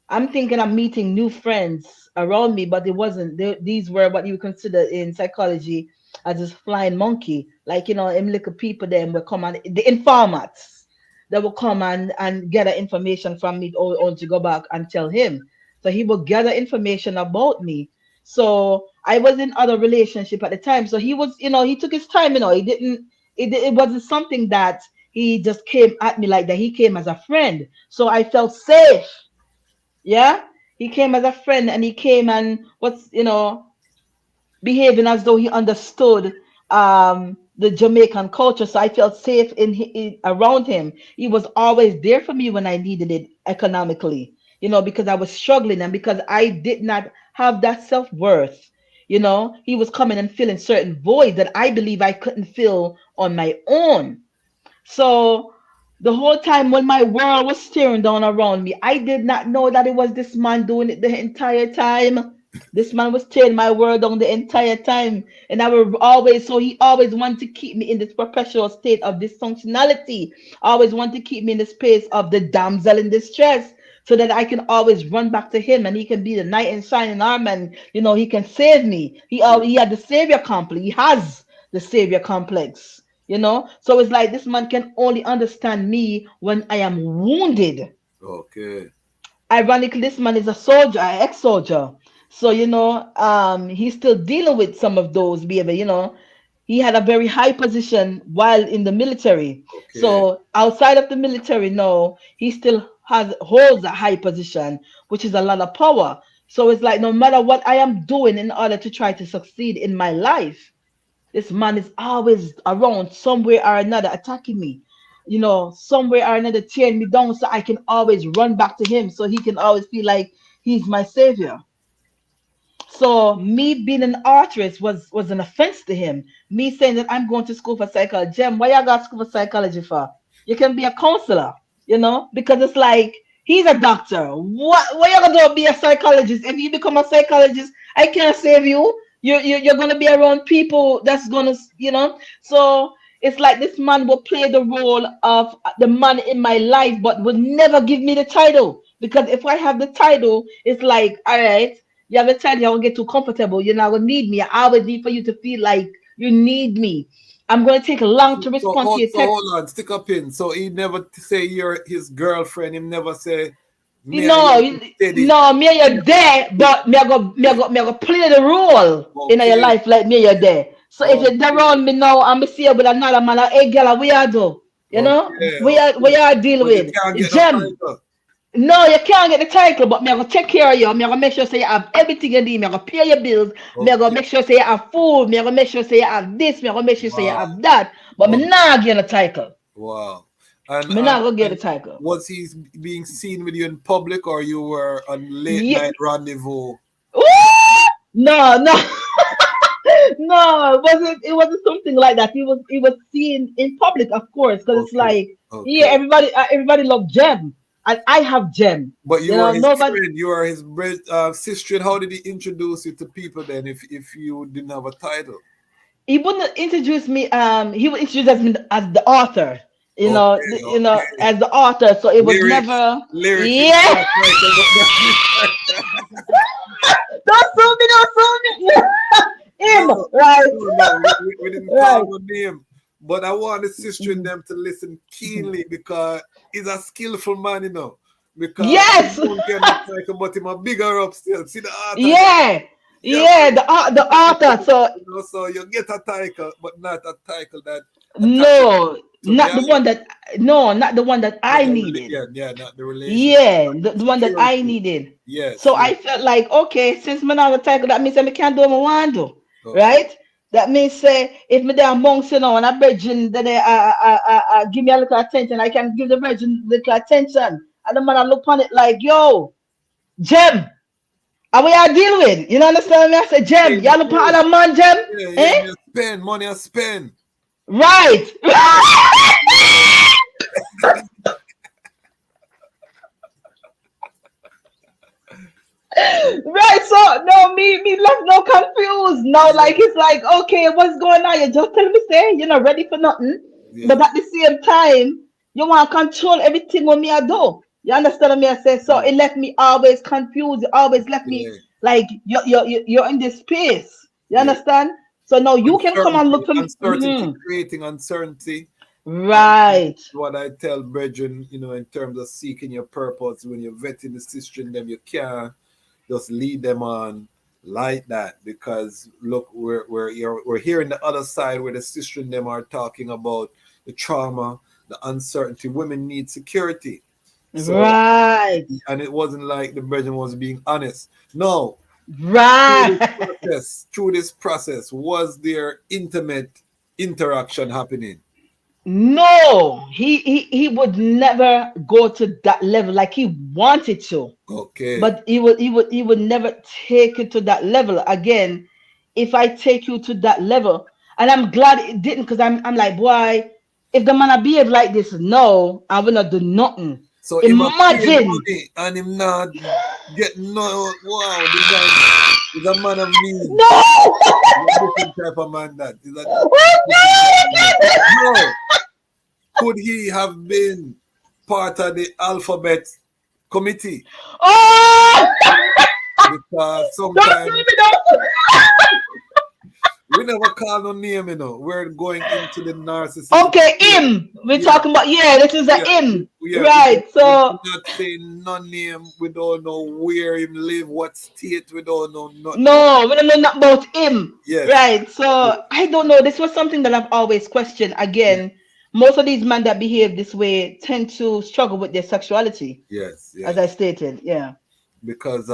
I'm thinking I'm meeting new friends around me, but it wasn't. These were what you consider in psychology as this flying monkey. Like, them little people them will come and the informants that will come and gather information from me or to go back and tell him. So he will gather information about me. So I was in other relationship at the time. So he was, he took his time, he didn't, it wasn't something that he just came at me like that. He came as a friend. So I felt safe. Yeah, he came as a friend, and he came and behaving as though he understood the Jamaican culture, so I felt safe around him. He was always there for me when I needed it economically, because I was struggling and because I did not have that self-worth. He was coming and filling certain voids that I believe I couldn't fill on my own. So the whole time when my world was tearing down around me, I did not know that it was this man doing it the entire time. This man was tearing my world down the entire time. And he always wanted to keep me in this perpetual state of dysfunctionality. Always wanted to keep me in the space of the damsel in distress so that I can always run back to him and he can be the knight in shining armor and, he can save me. He had the savior complex. He has the savior complex. So it's like this man can only understand me when I am wounded. Okay. Ironically, this man is a soldier, an ex-soldier. So he's still dealing with some of those behavior. He had a very high position while in the military. Okay. So outside of the military, no, he still holds a high position, which is a lot of power. So it's like no matter what I am doing in order to try to succeed in my life, this man is always around somewhere or another attacking me, somewhere or another tearing me down so I can always run back to him so he can always feel like he's my savior. So me being an artist was an offense to him. Me saying that I'm going to school for psychology. Jem, why you got to school for psychology for? You can be a counselor, because it's like he's a doctor. What you gonna do be a psychologist? If you become a psychologist, I can't save you. You're gonna be around people that's gonna, So it's like this man will play the role of the man in my life, but would never give me the title. Because if I have the title, it's like, all right, you have a title, you won't get too comfortable. You're not gonna need me. I always need for you to feel like you need me. I'm gonna take long to respond to your text. Hold on, stick up in. So he never say you're his girlfriend. He never say. Me and you're there, but me I go play the role in your life like me and you're there. So if you're there around me now, I'm see you with another man, like, hey girl, we are do, we are deal with. Gem. No, you can't get the title, but me I go take care of you. Me I go make sure say you have everything you need. Me I go pay your bills. Me I go make sure say you have food. Me I go make sure say you have this. Me I go make sure say you have that. But me not get a title. Wow. And me not gonna get a title. Was he being seen with you in public, or you were on late night rendezvous? No, no. No, it wasn't something like that. He was seen in public, of course, because it's like everybody loved Gem, and I have Gem. But you were his friend, you are his sister. How did he introduce you to people then? If you didn't have a title, he wouldn't introduce me. He would introduce me as the author. As the author. So it was never. Yeah. Don't sue me. Right. We didn't call the name, but I want the sister in them to listen keenly because he's a skillful man, Because yes, but him a bigger up still. See the author. Yeah, the author. So you get a title, but not a title that. No, not the one that. No, not the one that I needed. Yeah, not the relationship. Yeah, the one that I needed. Yes. So I felt like, okay, since me not a title, that means I can't do what I want to. Right? That means say if me there amongst and a virgin, then I give me a little attention. I can give the virgin little attention, and the man I look on it like, yo, Gem, how we are deal with? You understand me? I say, Gem, y'all look on a man, Gem. Yeah, spend money, I spend. Right. Right, so no, me left no confused. Now, like it's like, okay, what's going on? You just tell me, say you're not ready for nothing, but at the same time, you want to control everything what me I do. You understand what me I say? So it left me always confused. It always left me like you're in this space. You understand? So now you can come and look for me. Uncertainty, creating uncertainty. Right. What I tell brethren, in terms of seeking your purpose, when you're vetting the sister in them, you can't just lead them on like that, because look, we're hearing the other side where the sister and them are talking about the trauma, the uncertainty. Women need security. So, right. And it wasn't like the brethren was being honest. No. Right. Through this process, was there intimate interaction happening. No, he would never go to that level like he wanted to. Okay. But he would never take it to that level again. If I take you to that level, and I'm glad it didn't, because I'm like, boy, if the man I behave like this, no, I will not do nothing. So him a pay Imagine. money and him not get no. Wow, this guy is a man of means. No. He's a different type of man. That is a different type of man. No. Could he have been part of the alphabet committee? Oh, Because don't sometimes leave it up. we never call no name, you know. We're going into the narcissist. Okay, him. We're Yeah. talking about, yeah, this is a Yeah. him. Yeah, Right. we So not saying no name. We don't know where him live, what state. We don't know nothing. no, we don't know nothing about him. Yes. Right. So I don't know. This was something that I've always questioned. Again, most of these men that behave this way tend to struggle with their sexuality, Yes. Yes. as I stated. Yeah. Because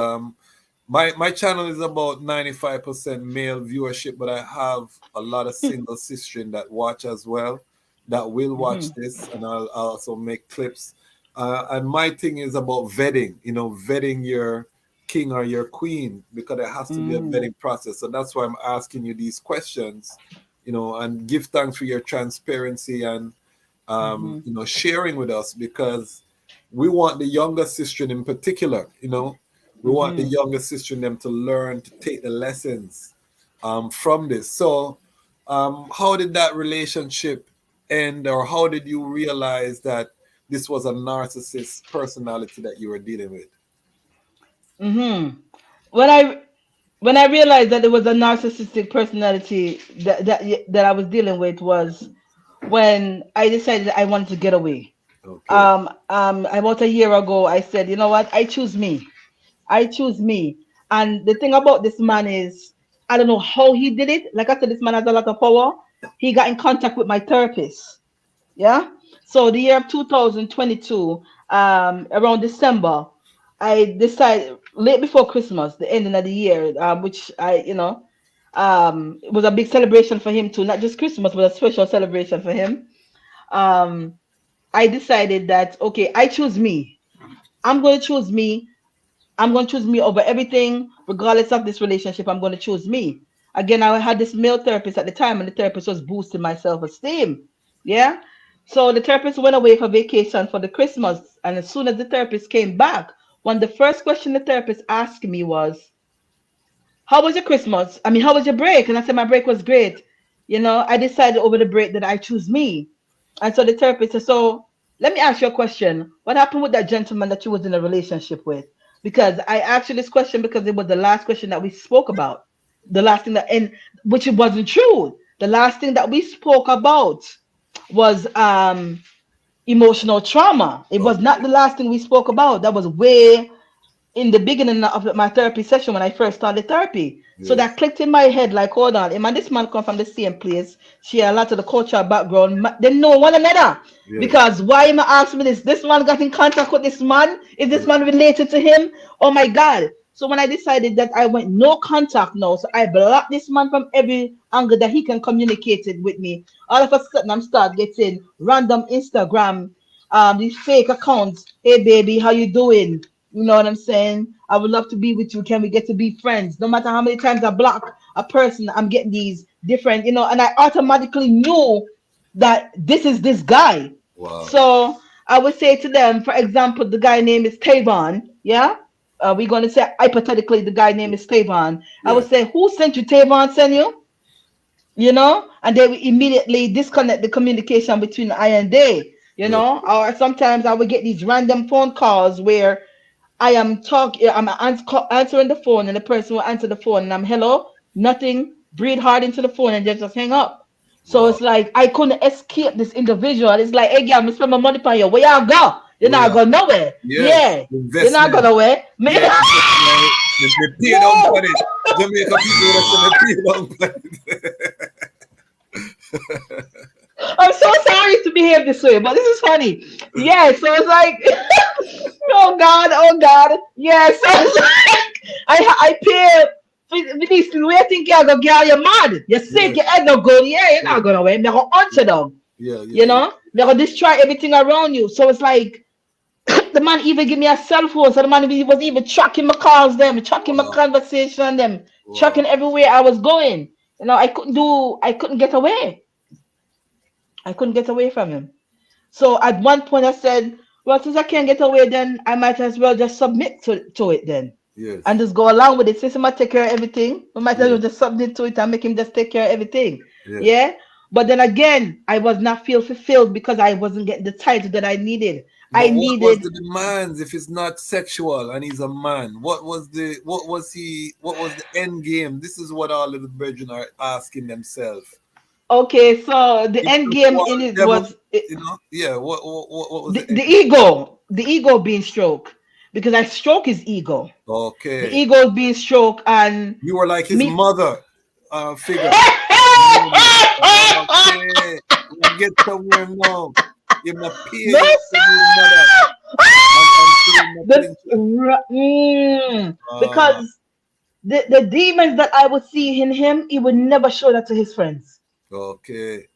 my channel is about 95% male viewership, but I have a lot of single sisters that watch as well, that will watch this, and I'll also make clips. And my thing is about vetting, you know, vetting your king or your queen, because there has to be a vetting process. So that's why I'm asking you these questions, you know, and give thanks for your transparency and you know, sharing with us, because we want the younger sister in particular, you know, we want the younger sister in them to learn to take the lessons from this. So how did that relationship end, or how did you realize that this was a narcissist personality that you were dealing with? When I realized that it was a narcissistic personality that I was dealing with was when I decided I wanted to get away. Okay. About a year ago, I said, you know what? I choose me. I choose me. And the thing about this man is, I don't know how he did it. Like I said, this man has a lot of power. He got in contact with my therapist. Yeah. So the year of 2022, around December, I decided late before Christmas, the ending of the year, which it was a big celebration for him too, not just Christmas, but a special celebration for him. I decided that, okay, I choose me. I'm going to choose me. I'm going to choose me over everything, regardless of this relationship. I'm going to choose me. Again, I had this male therapist at the time, and the therapist was boosting my self-esteem. Yeah. So the therapist went away for vacation for the Christmas. And as soon as the therapist came back, one the first question the therapist asked me was, how was your Christmas? I mean, how was your break? And I said, my break was great. You know, I decided over the break that I choose me. And so the therapist said, so let me ask you a question. What happened with that gentleman that you was in a relationship with? Because I asked you this question because it was the last question that we spoke about. The last thing that, and which it wasn't true. The last thing that we spoke about was emotional trauma. It was not the last thing we spoke about. That was way in the beginning of my therapy session when I first started therapy. So that clicked in my head like, hold on, and this man come from the same place, share a lot of the cultural background, they know one another. Because why am I asking me this? This man got in contact with this man? Is this man related to him? Oh my God. So when I decided that I went no contact now, so I blocked this man from every angle that he can communicate it with me. All of a sudden I'm start getting random Instagram, these fake accounts. Hey baby, how you doing? You know what I'm saying? I would love to be with you. Can we get to be friends? No matter how many times I block a person, I'm getting these different, and I automatically knew that this is this guy. Wow. So I would say to them, for example, the guy name is Tavon. Yeah. We're going to say hypothetically the guy name is Tavon. I would say, who sent you? Tavon sent you? And they will immediately disconnect the communication between I and they, or sometimes I would get these random phone calls where I am I'm answering the phone, and the person will answer the phone, and I'm hello, nothing, breathe hard into the phone, and just hang up. So it's like I couldn't escape this individual. It's like, hey, girl, I'm spend my money on you. Where y'all go? You're not going nowhere. Yeah, you're not going nowhere. They pay down for it. Jamaica people that pay down for it. I'm so sorry to behave this way, but this is funny. Yeah, so it's like, oh God. Yeah, so it's like I pay This way you think you're gonna get you mad. You sick, your head not good, yeah, you're not gonna win. They're gonna hunt you down. Yeah, You yeah. know? They're gonna destroy everything around you. So it's like the man even give me a cell phone. So the man he was even tracking my calls, them, tracking my Wow. conversation, them, tracking Wow. everywhere I was going. You know, I couldn't get away. I couldn't get away from him. So at one point I said, well, since I can't get away, then I might as well just submit to it then. Yes. And just go along with it. Since he might take care of everything, we might as well Yeah. just submit to it and make him just take care of everything. Yeah. Yeah. But then again, I was not feel fulfilled because I wasn't getting the title that I needed. But I what was needed the demands if it's not sexual and he's a man? What was the end game? This is what all of the brethren are asking themselves. okay, so the If end the game one in it devil, was you know, yeah, what was the the ego being stroked. Because I stroke his ego. The okay? ego is being stroked and You were like his me mother figure. Okay, we get somewhere now. You're not peer, no, you're his mother. because the demons that I would see in him, he would never show that to his friends. Okay. Give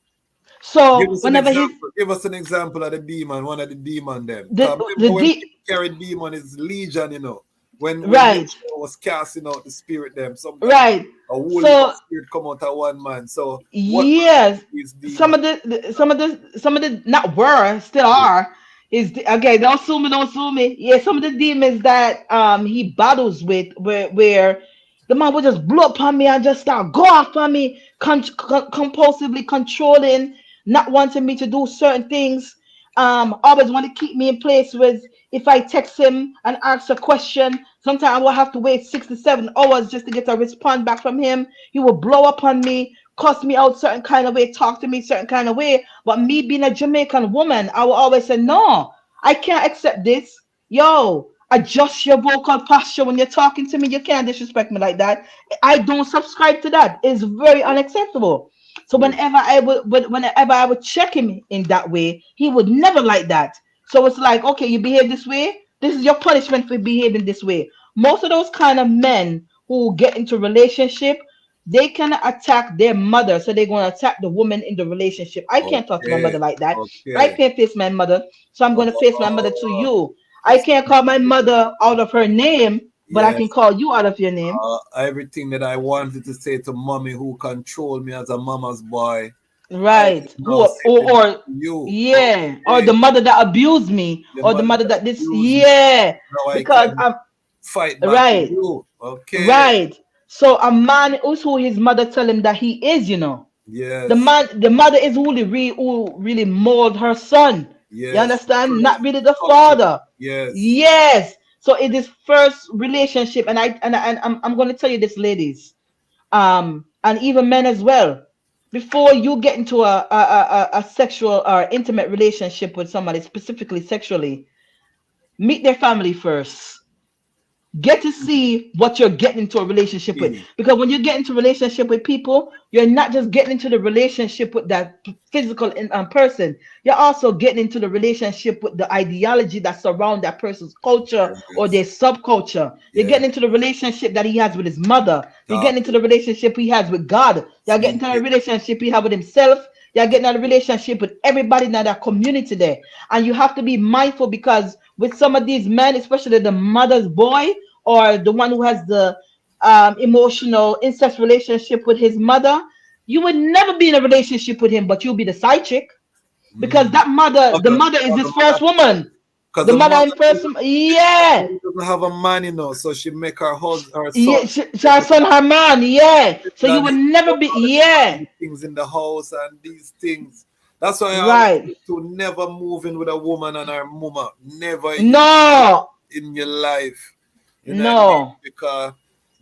So us an whenever he's example. Give us an example of the demon, one of the demon them. the Remember when de- people carried demon is legion, you know. When right, Yeshua was casting out the spirit them, sometimes right. a whole heap So of spirit come out of one man. So what yes, is some demon? of the not were still are is okay. Don't sue me. Yeah, some of the demons that he battles with where the man would just blow up on me and just start go off on me, compulsively controlling, not wanting me to do certain things. Always want to keep me in place with if I text him and ask a question, sometimes I will have to wait 6 to 7 hours just to get a response back from him. He will blow up on me, cuss me out certain kind of way, talk to me certain kind of way. But me being a Jamaican woman, I will always say, no, I can't accept this. Yo, adjust your vocal posture when you're talking to me. You can't disrespect me like that. I don't subscribe to that. It's very unacceptable. So Yeah. whenever I would check him in that way, he would never like that. So it's like, okay, you behave this way. This is your punishment for behaving this way. Most of those kind of men who get into relationship, they can attack their mother, so they're going to attack the woman in the relationship. I can't talk to my Okay. mother like that. I Okay. can't face my mother, so I'm going to face my mother to Oh, you. I it's can't call my mother out of her name, but I can yes. call you out of your name. Everything that I wanted to say to mommy who controlled me as a mama's boy, I will Right. now say it Or to you. yeah, or the Okay. mother that abused me, The or the mother mother that that this abused me, yeah, now I because can I'm fight back to right, you. Okay. right. So a man is who his mother tell him that he is, you know. Yes. The mother is who really mold her son. You Yes. understand? Not Correct. really the Culture. father. Yes. Yes. So it is first relationship, and I'm going to tell you this, ladies, and even men as well. Before you get into a sexual or intimate relationship with somebody, specifically sexually, meet their family first. Get to see what you're getting into a relationship with, Key. because when you get into a relationship with people, you're not just getting into the relationship with that physical person, you're also getting into the relationship with the ideology that surround that person's culture or Yes. their subculture. You're Yes. getting into the relationship that he has with his mother. You're getting Talk into it. the relationship he has with God. You're getting Speak into the it. relationship he has with himself. You're getting a relationship with everybody in that community there. And you have to be mindful, because with some of these men, especially the mother's boy or the one who has the emotional incest relationship with his mother, you would never be in a relationship with him, but you'll be the side chick, because Mm. the Mother, mother is his mother, first woman. because The the mother mother, in first, yeah, doesn't have a man, you know, so she make her husband, her son, yeah, she has son her man, yeah. So you and would he never do be, all the yeah, family things in the house and these things. That's why I always right. say to never move in with a woman and her mama. Never No, in your life. You know what I mean? no, Because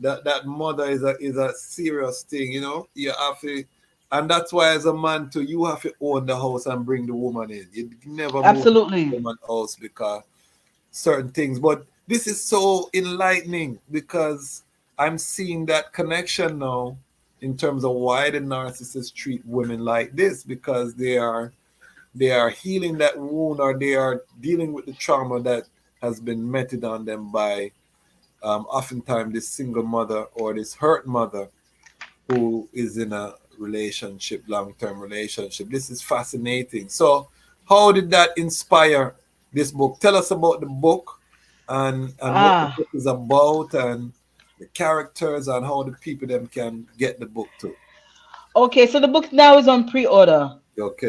that mother is a serious thing, you know. You have to, and that's why as a man too, you have to own the house and bring the woman in. You never move in the absolutely. woman's house because certain things. But this is so enlightening because I'm seeing that connection now in terms of why the narcissists treat women like this, because they are healing that wound, or they are dealing with the trauma that has been meted on them by oftentimes this single mother or this hurt mother who is in a relationship, long-term relationship. This is fascinating. So how did that inspire this book? Tell us about the book and what the book is about and the characters and how the people them can get the book too. Okay, so the book now is on pre-order. Okay.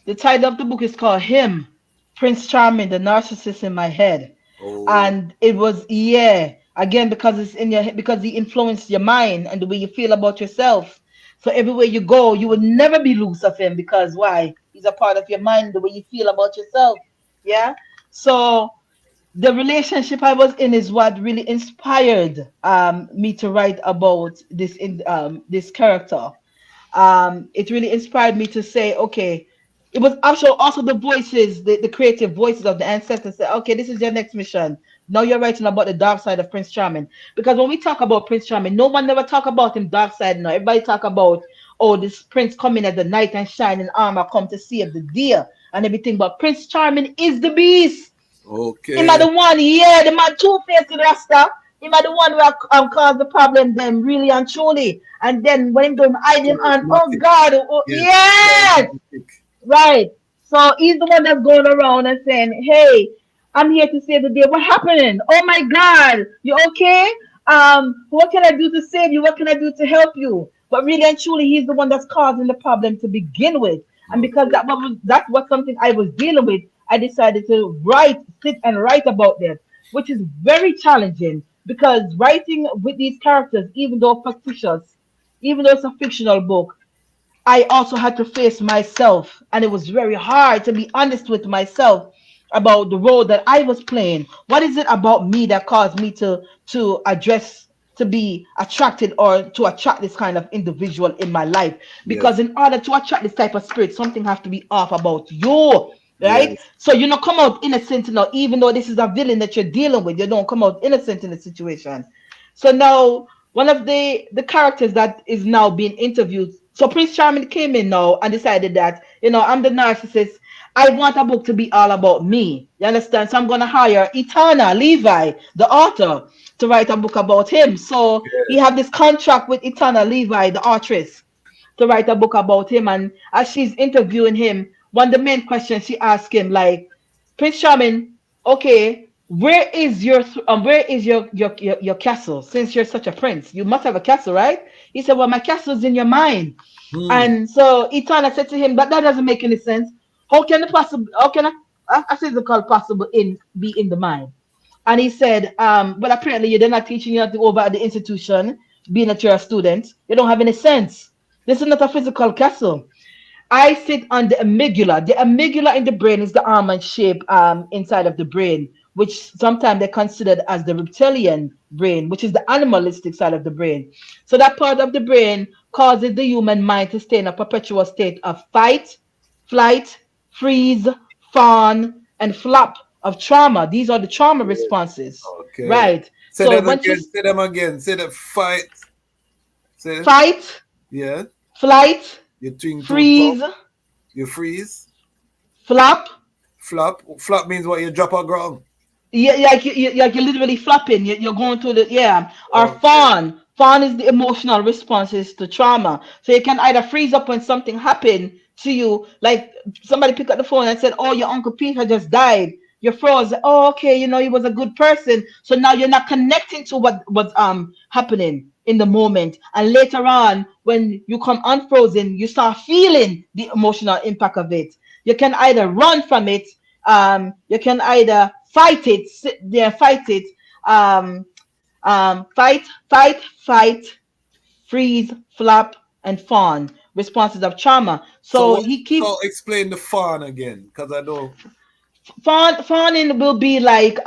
The title of the book is called Him, Prince Charming, the Narcissist in My Head. Oh. And it was, again, because it's in your head, because he influenced your mind and the way you feel about yourself. So everywhere you go, you will never be loose of him, because why? He's a part of your mind, the way you feel about yourself. Yeah. So the relationship I was in is what really inspired me to write about this character. It really inspired me to say, okay, it was also the voices, the creative voices of the ancestors say, okay, this is your next mission. Now you're writing about the dark side of Prince Charming. Because when we talk about Prince Charming, no one never talk about him dark side now. Everybody talk about, oh, this prince coming at the night and shining armor come to save the deer and everything. But Prince Charming is the beast. Okay. Him are the one, the man two-faced Rasta. Him are the one who caused the problem then, really and truly. And then when him do hide him and oh God, yes! Right. So he's the one that's going around and saying, hey, I'm here to save the day. What happened? Oh my God, you okay? What can I do to save you? What can I do to help you? But really and truly, he's the one that's causing the problem to begin with. And because that was something I was dealing with, I decided to sit and write about this, which is very challenging, because writing with these characters, even though fictitious, even though it's a fictional book, I also had to face myself, and it was very hard to be honest with myself about the role that I was playing. What is it about me that caused me to address, to be attracted or to attract this kind of individual in my life? Because in order to attract this type of spirit, something has to be off about you, right? Yes. So you don't come out innocent, even though this is a villain that you're dealing with, you don't come out innocent in the situation. So now one of the characters that is now being interviewed, so Prince Charming came in now and decided that, I'm the narcissist. I want a book to be all about me. You understand? So I'm going to hire Etana Levi, the author, to write a book about him. So he had this contract with Etana Levi, the authoress, to write a book about him. And as she's interviewing him, one of the main questions she asked him, like, Prince Charming, okay, where is your castle? Since you're such a prince, you must have a castle, right? He said, well, my castle's in your mind. And so Etana said to him, but that doesn't make any sense. How can a physical possible be in the mind? And he said, but apparently they're not teaching you over at the institution, being that you're a student. You don't have any sense. This is not a physical castle. I sit on the amygdala. The amygdala in the brain is the almond shape inside of the brain, which sometimes they're considered as the reptilian brain, which is the animalistic side of the brain. So that part of the brain causes the human mind to stay in a perpetual state of fight, flight, freeze, fawn, and flop of trauma. These are the trauma responses. Okay. Right. Say them again. Say them again. Say the fight. Say fight. Yeah. Flight. You freeze. You freeze. Flop. Flop. Flop means what? You drop on ground. Yeah, like you're literally flopping. You're going through the Or fawn. Fawn is the emotional responses to trauma. So you can either freeze up when something happened to you, like somebody picked up the phone and said, oh, your Uncle Peter just died. You froze. Oh, okay, he was a good person. So now you're not connecting to what was happening in the moment. And later on, when you come unfrozen, you start feeling the emotional impact of it. You can either run from it, you can either fight it, sit there, fight it, fight, freeze, flop, and fawn. Responses of trauma. So he keeps. So explain the fawn again, because I know. Fawning will be like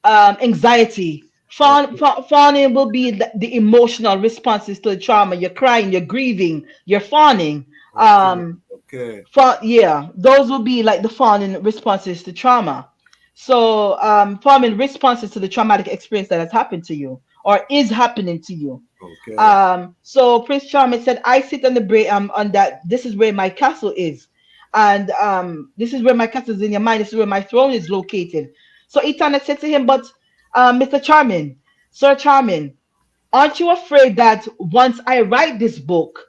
anxiety. Fawning will be the emotional responses to the trauma. You're crying, you're grieving, you're fawning. Okay. Those will be like the fawning responses to trauma. So fawning responses to the traumatic experience that has happened to you or is happening to you. Okay. So Prince Charming said, I sit on the brain on that. This is where my castle is. And this is where my castle is in your mind. This is where my throne is located. So Etana said to him, but Mr. Charming, Sir Charming, aren't you afraid that once I write this book,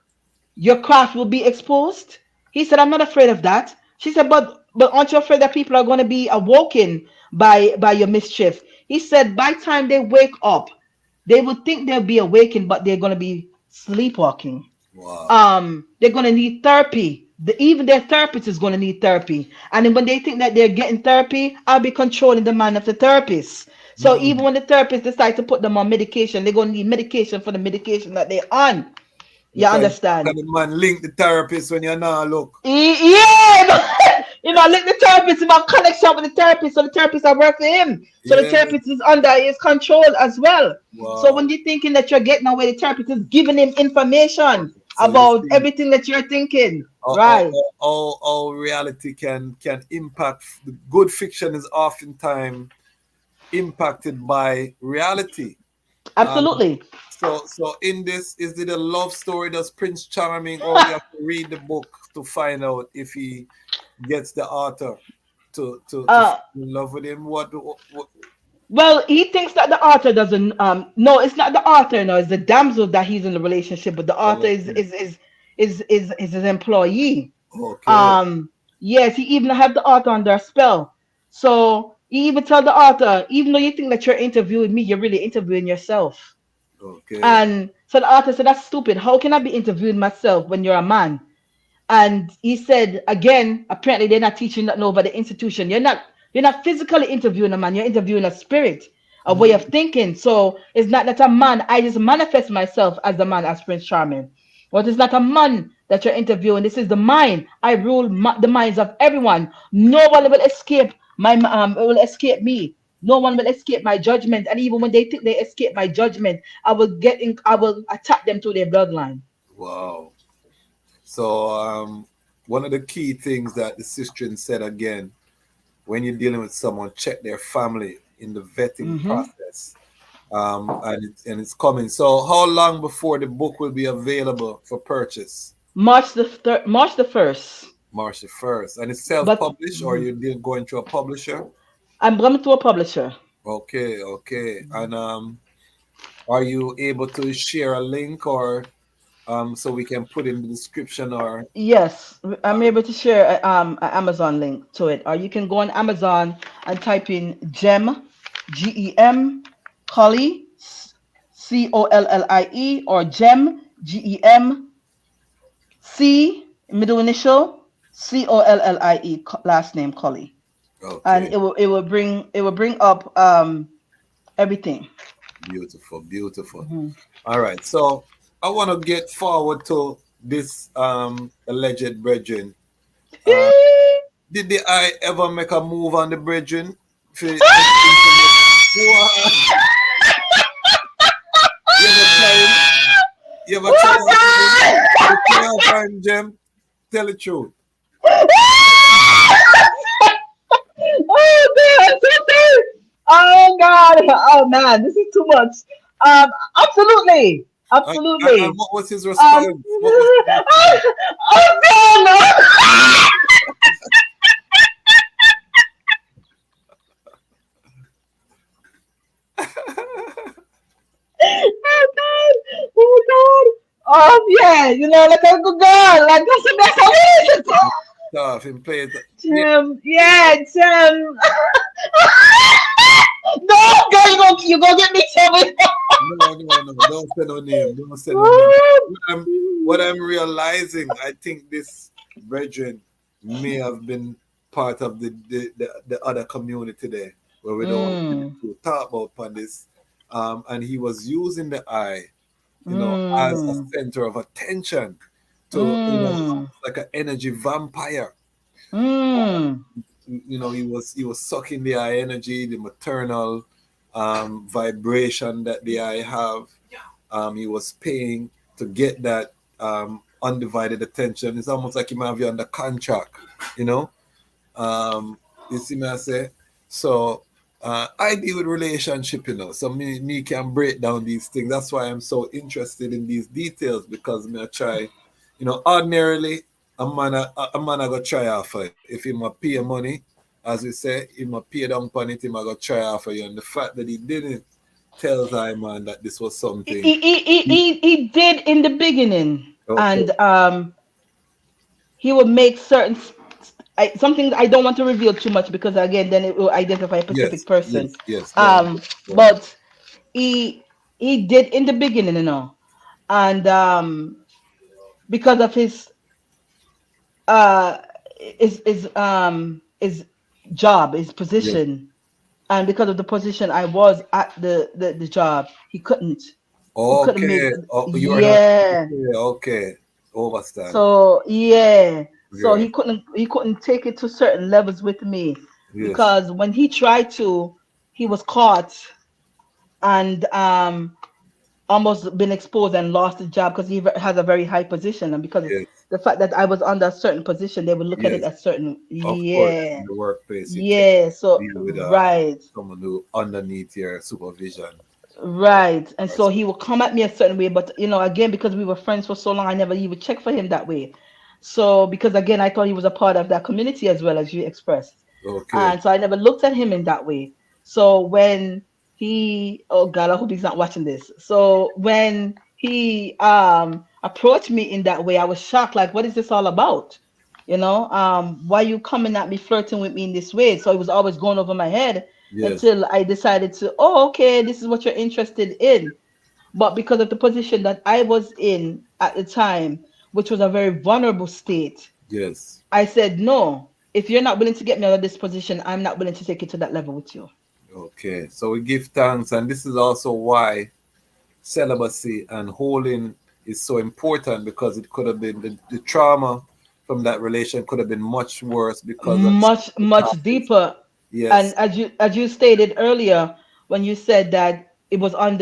your craft will be exposed? He said, I'm not afraid of that. She said, but aren't you afraid that people are going to be awoken by your mischief? He said, by the time they wake up, they would think they'll be awakened, but they're going to be sleepwalking. Wow. They're going to need therapy. Even their therapist is going to need therapy. And then when they think that they're getting therapy, I'll be controlling the mind of the therapist. So even when the therapist decides to put them on medication, they're going to need medication for the medication that they're on. You understand? Can the man link the therapist when you're not look? Yeah, link the therapist about connection with the therapist, so the therapist are work for him. So the therapist is under his control as well. Wow. So when you're thinking that you're getting away, the therapist is giving him information about everything that you're thinking. Right. How reality can impact. The good fiction is oftentimes impacted by reality. Absolutely. So in this, is it a love story? Does Prince Charming, or you have to read the book to find out if he gets the author to fall in love with him? What? Well, he thinks that the author doesn't. No, it's not the author. No, it's the damsel that he's in the relationship with. The author is his employee. Okay. Yes, he even have the author under a spell. So he even tell the author, even though you think that you're interviewing me, you're really interviewing yourself. Okay. And so the author said, that's stupid. How can I be interviewing myself when you're a man? And he said, again, apparently they're not teaching that no about the institution. You're not physically interviewing a man, you're interviewing a spirit, a way of thinking. So it's not that a man, I just manifest myself as the man, as Prince Charming. But it's not a man that you're interviewing. This is the mind. I rule the minds of everyone. No one will escape will escape me. No one will escape my judgment. And even when they think they escape my judgment, I will attack them to their bloodline. Wow. So one of the key things that the sister said again, when you're dealing with someone, check their family in the vetting process. And it's coming. So how long before the book will be available for purchase? March the 1st. March the 1st. And it's self-published, or you're going to a publisher? I'm going to a publisher. Okay. And are you able to share a link, or so we can put in the description? Or yes, I'm able to share an Amazon link to it, or you can go on Amazon and type in Gem, Gem Collie, Collie, or Gem, Gem C middle initial Collie, last name Collie. Okay. And it will bring up everything. Beautiful. All right, so I want to get forward to this alleged brethren. Did the eye ever make a move on the brethren? You ever try Gem? Tell the truth. Oh God! Oh man, this is too much. Absolutely. And what was his response? Oh yeah, like a good girl, like that's how it is. Tough and play it. Tim. No, girl, you go get me trouble. No. Don't say no name. What I'm realizing, I think this brethren may have been part of the other community there, where we don't want to talk about upon this. And he was using the eye, as a center of attention to, like an energy vampire. He was sucking the eye energy, the maternal vibration that the eye have. He was paying to get that undivided attention. It's almost like he might have you under contract, you see me I say? So I deal with relationship, so me can break down these things. That's why I'm so interested in these details, because I try, ordinarily a man I go try offer if he pay money as we say, him a pay down upon it, him a go try after you. And the fact that he didn't tells I man that this was something. He did in the beginning, Okay. and he would make certain something I don't want to reveal too much because again, then it will identify a specific Yes, person. yes, yes. Go on. Go on. But he did in the beginning, and because of uh his job, his Yes. position, and because of the position I was at the job, he couldn't make Okay. Oh, you are not. yeah. Okay. Okay. Overstand. So yeah, so Yeah. he couldn't take it to certain levels with me Yes. because when he tried to, he was caught and almost been exposed and lost his job because has a very high position, and because of Yes. the fact that I was under a certain position, they would look at it Yes. as certain. Of course. Yeah, In the workplace, you can yeah. So deal with right. someone who underneath your supervision. Right. And so That's he would come at me a certain way, but again, because we were friends for so long, I never even checked for him that way. So because again, I thought he was a part of that community as well as you expressed. okay. And so I never looked at him in that way. So when oh God, I hope he's not watching this. So when he approached me in that way, I was shocked, like, what is this all about? Why you coming at me, flirting with me in this way? So it was always going over my head Yes. until I decided to, oh, okay, this is what you're interested in. But because of the position that I was in at the time, which was a very vulnerable state, Yes. I said, no, if you're not willing to get me out of this position, I'm not willing to take it to that level with you. Okay. So we give thanks, and this is also why celibacy and holding is so important, because it could have been the trauma from that relation could have been much worse because of Much, much circumstances. deeper. And Yes. as you stated earlier, when you said that it was on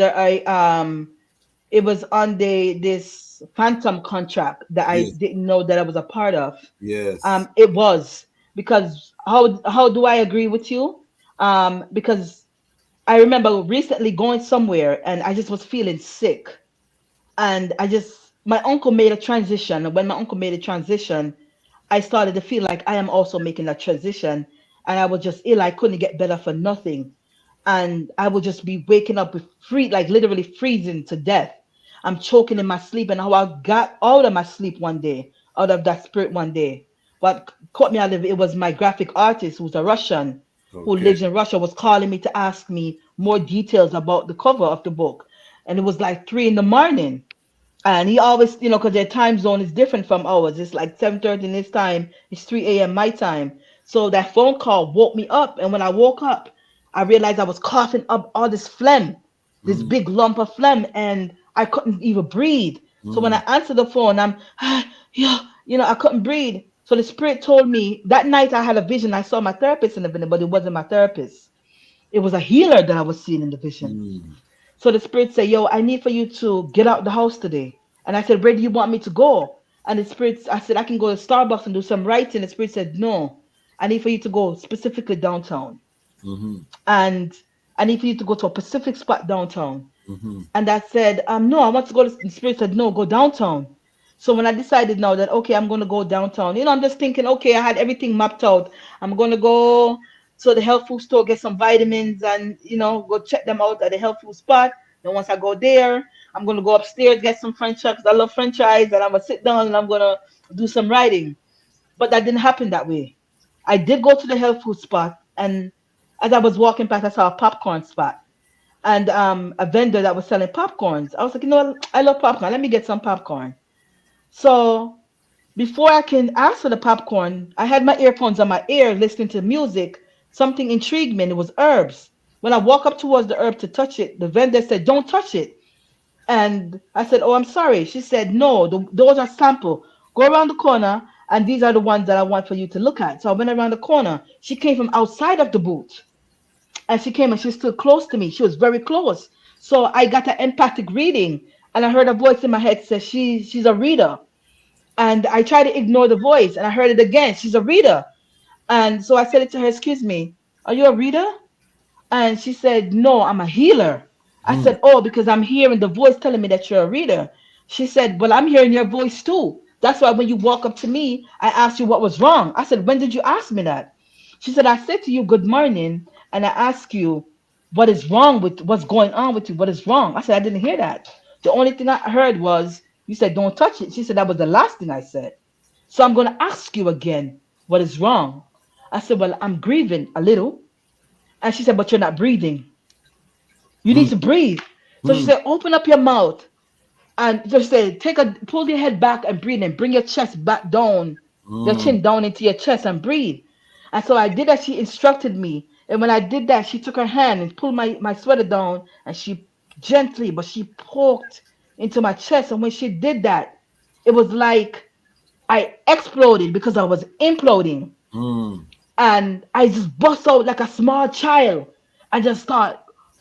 this phantom contract that I Yes. didn't know that I was a part of. Yes. It was because how do I agree with you? Because I remember recently going somewhere and I just was feeling sick, and my uncle made a transition. And when my uncle made a transition, I started to feel like I am also making a transition, and I was just ill. I couldn't get better for nothing, and I would just be waking up with like literally freezing to death. I'm choking in my sleep, and how I got out of my sleep one day, out of that spirit one day. What caught me out of it was my graphic artist, who's a Russian, who Okay. lives in Russia, was calling me to ask me more details about the cover of the book, and it was like 3 in the morning. And he always, because their time zone is different from ours. It's like 7:30 in his time. It's 3 a.m. my time. So that phone call woke me up. And when I woke up, I realized I was coughing up all this phlegm, this Mm, big lump of phlegm, and I couldn't even breathe. So when mm, I answered the phone, yeah, I couldn't breathe. So the spirit told me that night I had a vision. I saw my therapist in the vision, but it wasn't my therapist. It was a healer that I was seeing in the vision. mm, So the spirit said, yo, I need for you to get out the house today. And I said, where do you want me to go? And the spirit, I said, I can go to Starbucks and do some writing. The spirit said, no, I need for you to go specifically downtown. mhm, And I need for you to go to a specific spot downtown. mhm. And I said, no, I want to go to, the spirit said, no, go downtown. So when I decided now that, okay, I'm going to go downtown, I'm just thinking, okay, I had everything mapped out. I'm going to go to the health food store, get some vitamins and, go check them out at the health food spot. Then once I go there, I'm going to go upstairs, get some French fries, 'cause I love French fries, and I'm going to sit down and I'm going to do some writing. But that didn't happen that way. I did go to the health food spot, and as I was walking past, I saw a popcorn spot and a vendor that was selling popcorns. I was like, I love popcorn. Let me get some popcorn. So before I can ask for the popcorn, I had my earphones on my ear listening to music. Something intrigued me, and it was herbs. When I walk up towards the herb to touch it, the vendor said, don't touch it. And I said, oh, I'm sorry. She said, no, those are sample. Go around the corner, and these are the ones that I want for you to look at. So I went around the corner. She came from outside of the booth, and she came and she stood close to me. She was very close. So I got an empathic reading, and I heard a voice in my head say, she's a reader. And I tried to ignore the voice, and I heard it again. She's a reader. And so I said it to her, excuse me, are you a reader? And she said, no, I'm a healer. I Mm. said, oh, because I'm hearing the voice telling me that you're a reader. She said, well, I'm hearing your voice too. That's why when you walk up to me, I asked you what was wrong. I said, when did you ask me that? She said, I said to you, good morning, and I asked you, what's going on with you? What is wrong? I said, I didn't hear that. The only thing I heard was, you said, don't touch it. She said, that was the last thing I said. So I'm going to ask you again, what is wrong? I said, well, I'm grieving a little. And she said, but you're not breathing. You need Mm, to breathe. So she mm, said, open up your mouth and just say, pull your head back and breathe and bring your chest back down, your mm, chin down into your chest and breathe. And so I did as she instructed me. And when I did that, she took her hand and pulled my sweater down and she gently, but she poked into my chest. And when she did that, it was like I exploded because I was imploding. mm. And I just bust out like a small child. I just start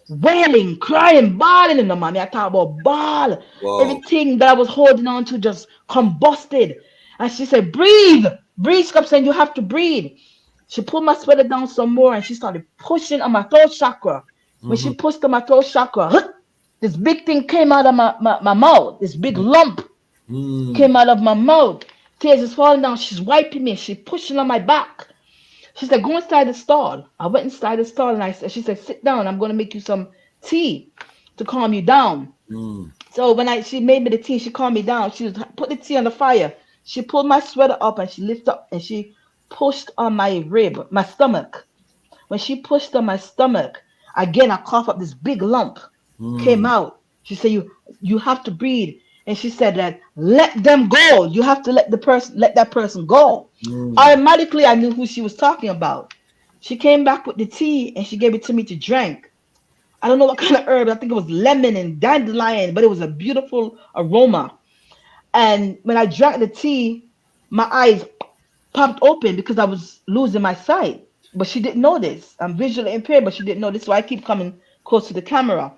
wailing, crying, bawling in the mommy. I talk about ball. Wow. Everything that I was holding on to just combusted. And she said, breathe, breathe. She kept saying, you have to breathe. She pulled my sweater down some more and she started pushing on my throat chakra. When she Mm-hmm. pushed on my throat chakra, this big thing came out of my mouth. This big lump Mm, came out of my mouth. Tears is falling down. She's wiping me. She's pushing on my back. She said, go inside the stall. I went inside the stall and she said, sit down. I'm going to make you some tea to calm you down. mm, So when she made me the tea, she calmed me down. She put the tea on the fire. She pulled my sweater up and she lifted up and she pushed on my rib, my stomach. When she pushed on my stomach, again, I coughed up this big lump came mm, out. She said, you have to breathe. And she said that let them go. You have to let that person go. mm. Automatically, I knew who she was talking about. She came back with the tea and she gave it to me to drink. I don't know what kind of herb. I think it was lemon and dandelion, but it was a beautiful aroma. And when I drank the tea, my eyes popped open because I was losing my sight. But she didn't know this. I'm visually impaired, but she didn't know this. So I keep coming close to the camera.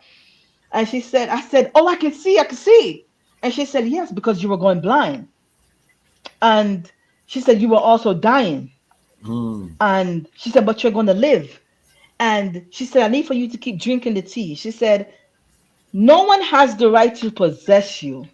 And she said, I said, oh, I can see, I can see. And she said, yes, because you were going blind. And she said, you were also dying. Mm. And she said, but you're going to live. And she said, I need for you to keep drinking the tea. She said, no one has the right to possess you.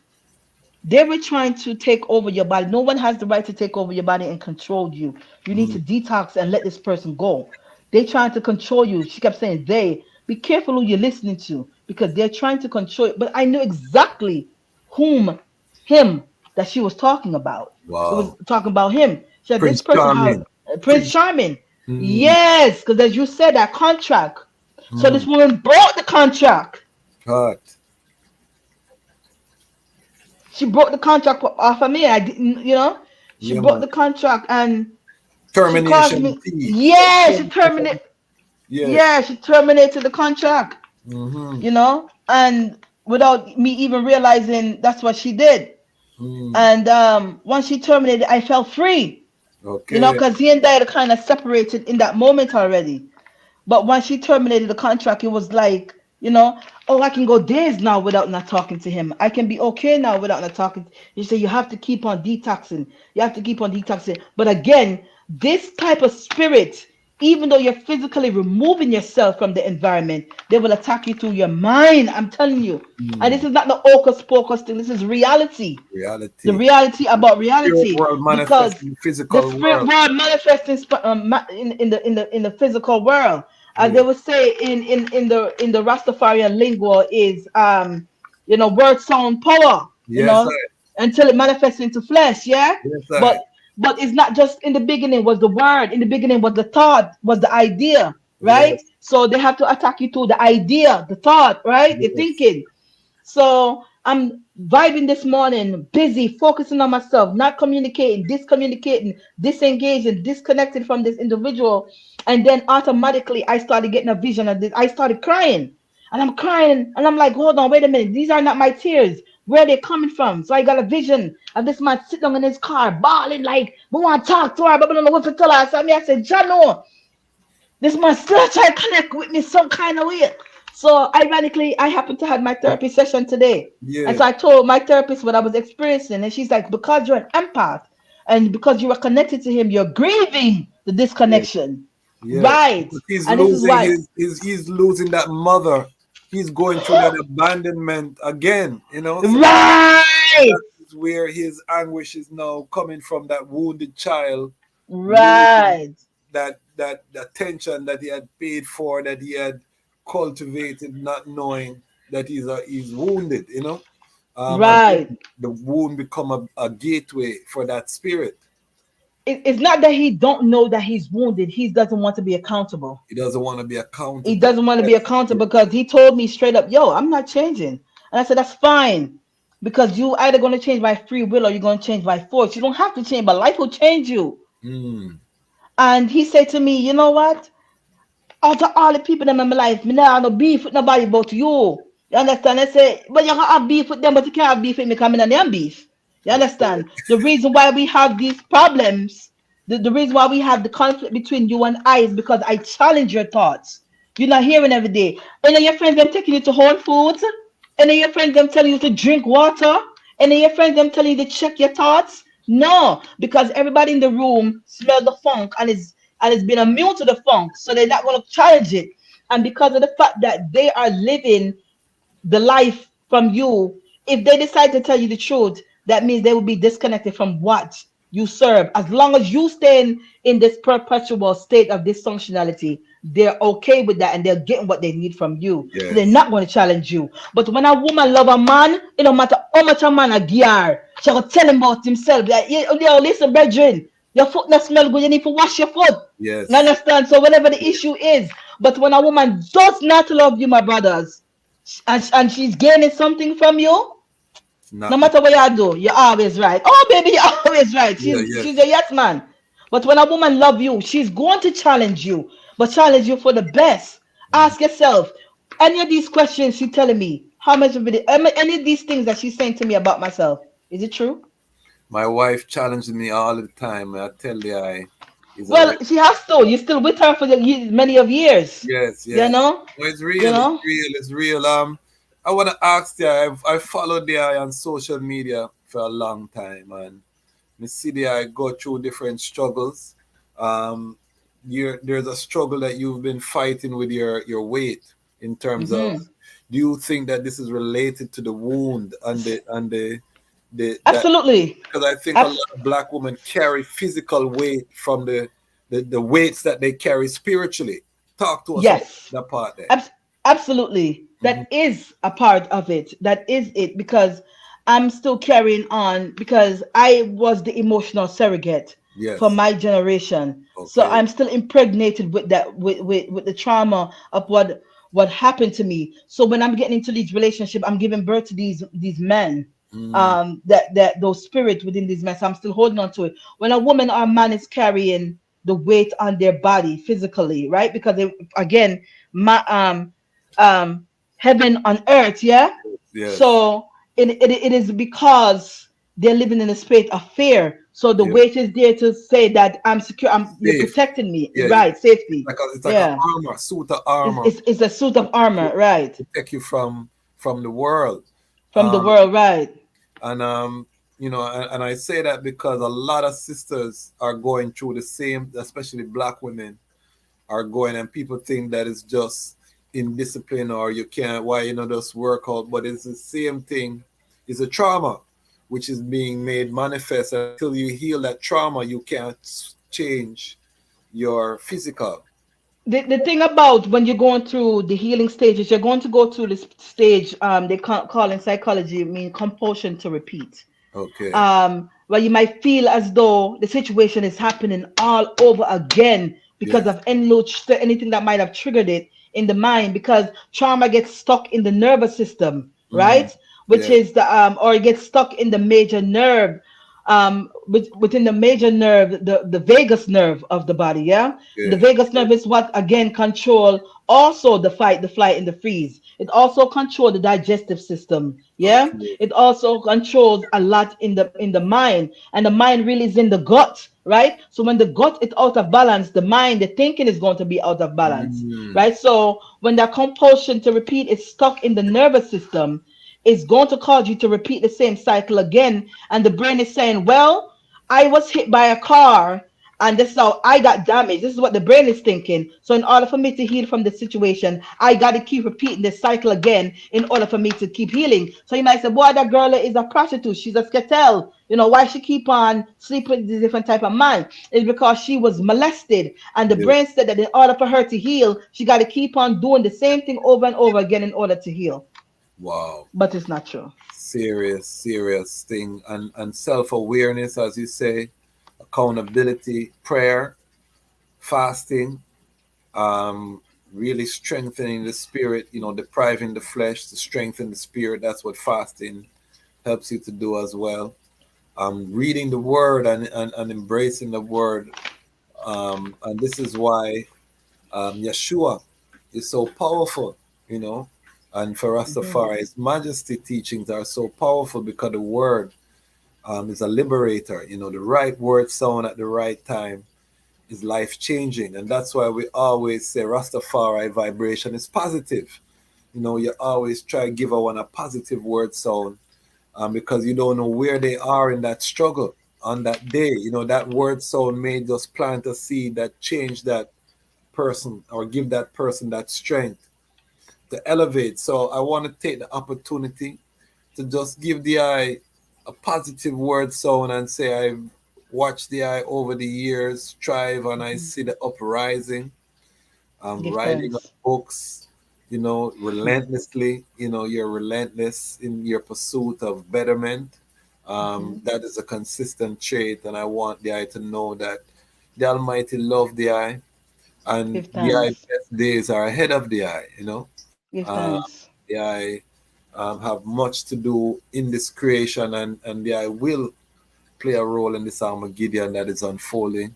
They were trying to take over your body. No one has the right to take over your body and control you. You need to Mm. detox and let this person go. They trying to control you. She kept saying they. Be careful who you're listening to because they're trying to control you. But I knew exactly him that she was talking about. It was Wow. talking about him. She said this Prince person have Charming. Prince Prince. Charming. Mm, Yes, because as you said, that contract. So this mm. woman broke the contract. Hot. She broke the contract off of me. I didn't, she Yeah, broke man. the contract and she caused Termination me. fee. Yeah, she terminated. Yes. Yeah, she terminated the contract. Mm-hmm. And without me even realizing that's what she did. Mm. And once she terminated, I felt free. Okay. Because he and I had kind of separated in that moment already. But once she terminated the contract, it was like, oh, I can go days now without not talking to him. I can be okay now without not talking. You say you have to keep on detoxing. You have to keep on detoxing. But again, this type of spirit, even though you're physically removing yourself from the environment, they will attack you through your mind. I'm telling you. And this Mm. is not the hocus pocus thing. This is reality. The Reality. reality about Spirit reality, world because manifesting the physical spirit world. world manifesting in the physical world, as they Yeah. would say in the Rastafarian lingo, is word sound power, Yes, I. until it manifests into flesh, yeah. Yes, But I. it's not just in the beginning was the word, in the beginning was the thought, was the idea, right? Yes. So they have to attack you through the idea, the thought, right? The Yes. thinking. So I'm vibing this morning, busy, focusing on myself, not communicating, discommunicating, disengaging, disconnected from this individual. And then automatically I started getting a vision of this. I started crying. And I'm crying and I'm like, hold on, wait a minute. These are not my tears. Where are they coming from? So I got a vision of this man sitting down in his car, bawling like, we want to talk to her, but we don't know what to tell her. So I said, Jano, this man still try to connect with me some kind of way. So ironically, I happened to have my therapy session today. And Yeah. so I told my therapist what I was experiencing. And she's like, because you're an empath and because you were connected to him, you're grieving the Yes. disconnection. Yes. Right. Because he's And this is losing why. he's losing that mother. He's going through that abandonment again, so Right. that is where his anguish is now coming from, that wounded child losing Right. that attention that he had paid for, that he had cultivated, not knowing that he's wounded, you know. And Right. the wound become a gateway for that spirit. It's not that he don't know that he's wounded. He doesn't want to be accountable. He doesn't want to be He accountable. doesn't want to be accountable because he told me straight up, yo, I'm not changing. And I said, that's fine. Because you either going to change by free will or you're going to change by force. You don't have to change, but life will change you. Mm. And he said to me, you know what? Out of all the people in my life, me nah have no beef with nobody but you. You understand? I say, but you can have beef with them, but you can't have beef with me coming on them beef. You understand? The reason why we have these problems, the reason why we have the conflict between you and I is because I challenge your thoughts. You're not hearing every day. And then your friends them taking you to Whole Foods, and then your friends them telling you to drink water, and then your friends them telling you to check your thoughts. No, because everybody in the room smell the funk and it's been immune to the funk, so they're not going to challenge it. And because of the fact that they are living the life from you, if they decide to tell you the truth, that means they will be disconnected from what you serve. As long as you stay in this perpetual state of dysfunctionality, they're okay with that and they're getting what they need from you. Yes. So they're not going to challenge you. But when a woman love a man, it don't matter how much a man a gear, she will tell him about himself. Like, yo, listen, brethren, your foot not smell good, you need to wash your foot. Yes. You understand? So whatever the issue is, but when a woman does not love you, my brothers, and she's gaining something from you, no matter what you do, you're always right. Oh, baby, you're always right. She's a yes man. But when a woman love you, she's going to challenge you, but challenge you for the best. Ask yourself, any of these questions she's telling me, how much of it, any of these things that she's saying to me about myself, is it true? My wife challenges me all the time. I tell you, well, she has to. You're still with her for many of years. Yes, yes. You know? No, it's real. You know? It's real. I want to ask you. I followed you on social media for a long time, and me see there I go through different struggles. There's a struggle that you've been fighting with your weight in terms of. Do you think that this is related to the wound and the absolutely? Because I think a lot of Black women carry physical weight from the weights that they carry spiritually. Talk to us about that part there. Absolutely. That is a part of it. That is it, because I'm still carrying on because I was the emotional surrogate for my generation. Okay. So I'm still impregnated with that, with the trauma of what happened to me. So when I'm getting into these relationships, I'm giving birth to these men. That those spirits within these men. So I'm still holding on to it. When a woman or man is carrying the weight on their body physically, right? Because again, heaven on earth, yeah. So it is because they're living in a state of fear. So the weight is there to say that I'm secure. You're protecting me, right? Safety. It's like an armor, suit of armor. It's a suit of armor, right? To protect you from the world. From the world, right? And you know, and I say that because a lot of sisters are going through the same, especially Black women are going, and people think that it's just indiscipline or you can't, why you know just work out, but it's the same thing. It's a trauma which is being made manifest. Until you heal that trauma, you can't change your physical. The thing about when you're going through the healing stages, you're going to go through this stage they call in psychology compulsion to repeat. Okay. Where you might feel as though the situation is happening all over again because of anything that might have triggered it in the mind, because trauma gets stuck in the nervous system, right? Which is the or it gets stuck in the major nerve, within the major nerve, the vagus nerve of the body. The vagus nerve is what again control also the fight, the flight, and the freeze. It also controls the digestive system. It also controls a lot in the mind, and the mind really is in the gut, right? So when the gut is out of balance, the mind, the thinking is going to be out of balance, right? So when that compulsion to repeat is stuck in the nervous system, it's going to cause you to repeat the same cycle again. And the brain is saying, well, I was hit by a car And this is how I got damaged. This is what the brain is thinking. So in order for me to heal from the situation, I got to keep repeating this cycle again in order for me to keep healing. So you might say, boy, that girl is a prostitute. She's a sketel. You know, why she keep on sleeping with this different type of man? It's because she was molested. And the Yeah. brain said that in order for her to heal, she got to keep on doing the same thing over and over again in order to heal. Wow. But it's not true. Serious thing. And self-awareness, as you say, accountability, prayer, fasting, um, really strengthening the spirit, depriving the flesh to strengthen the spirit. That's what fasting helps you to do as well. Reading the word and embracing the word. And this is why Yeshua is so powerful, you know. And for Mhm. Rastafari, His Majesty teachings are so powerful because the word is a liberator. The right word sound at the right time is life changing. And that's why we always say Rastafari vibration is positive. You always try to give one a positive word sound because you don't know where they are in that struggle on that day. That word sound may just plant a seed that change that person or give that person that strength to elevate. So I want to take the opportunity to just give the eye a positive word sound and say I've watched the eye over the years strive and I Mhm. see the uprising. Give Writing of thanks. books, relentlessly. You're relentless in your pursuit of betterment. Mhm. That is a consistent trait, and I want the eye to know that the Almighty love the eye, and Give the eye thanks. best days are ahead of the eye. Give Uh, thanks. the eye have much to do in this creation, and the eye will play a role in this Armageddon that is unfolding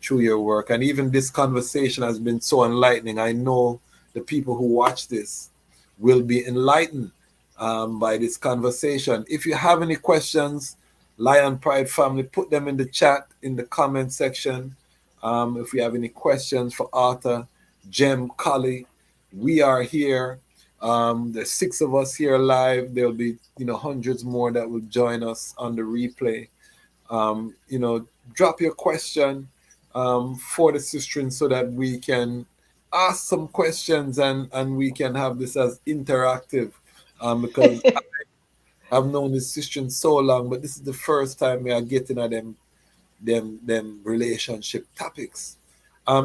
through your work. And even this conversation has been so enlightening. I know the people who watch this will be enlightened by this conversation. If you have any questions, Lion Pride family, put them in the chat, in the comment section. If you have any questions for Arthur, Gem Collie, we are here. There's 6 of us here live. There'll be, hundreds more that will join us on the replay. um, you know, Drop your question for the sistering so that we can ask some questions and we can have this as interactive because I've known this sistering so long, but this is the first time we are getting at them relationship topics.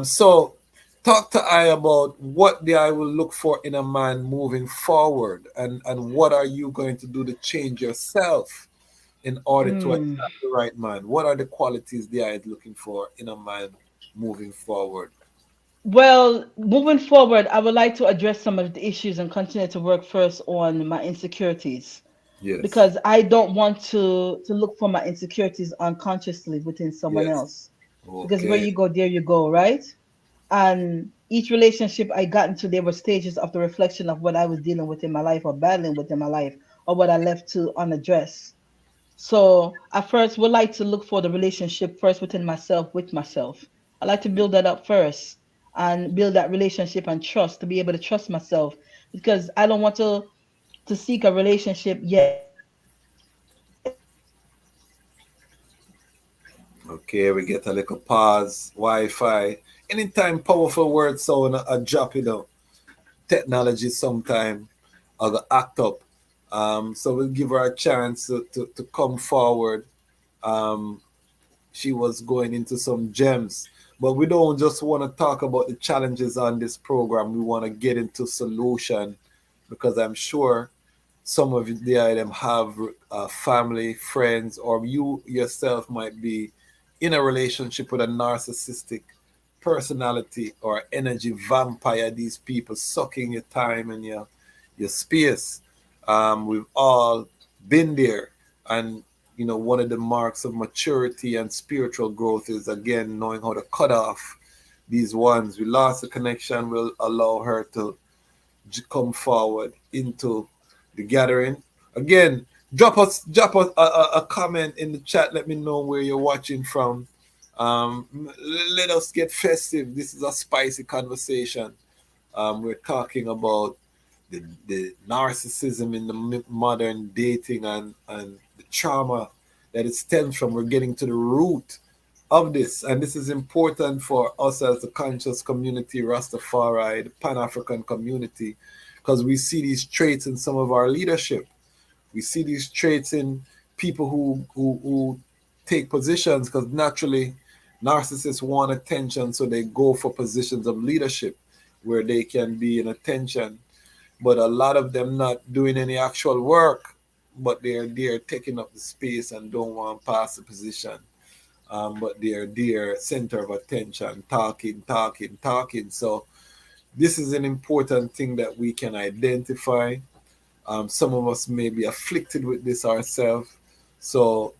So talk to I about what the I will look for in a man moving forward and what are you going to do to change yourself in order to Mm. attract the right man? What are the qualities the eye is looking for in a man moving forward? Well, moving forward, I would like to address some of the issues and continue to work first on my insecurities Yes, because I don't want to look for my insecurities unconsciously within someone yes. else. Because where Okay, you go, there you go, right? And each relationship I got into, there were stages of the reflection of what I was dealing with in my life or battling with in my life or what I left to unaddressed. So I first would like to look for the relationship first within myself with myself. I like to build that up first and build that relationship and trust to be able to trust myself because I don't want to seek a relationship yet okay, we get a little pause, Wi-Fi. Anytime powerful words sound a drop, technology sometime or the act up. So we'll give her a chance to come forward. Um, she was going into some gems. But we don't just want to talk about the challenges on this program. We want to get into solution because I'm sure some of the item have family, friends, or you yourself might be in a relationship with a narcissistic personality or energy vampire. These people sucking your time and your space. We've all been there, and one of the marks of maturity and spiritual growth is again knowing how to cut off these ones. We lost the connection. Will allow her to come forward into the gathering. Again, drop us a comment in the chat. Let me know where you're watching from. Let us get festive. This is a spicy conversation. We're talking about the narcissism in the modern dating and the trauma that it stems from. We're getting to the root of this, and this is important for us as the conscious community, Rastafari, the Pan-African community, because we see these traits in some of our leadership. We see these traits in people who take positions, because naturally narcissists want attention, so they go for positions of leadership where they can be in attention. But a lot of them not doing any actual work, but they're there taking up the space and don't want to pass the position. But they're their center of attention, talking, talking, talking. So this is an important thing that we can identify. Some of us may be afflicted with this ourselves. So,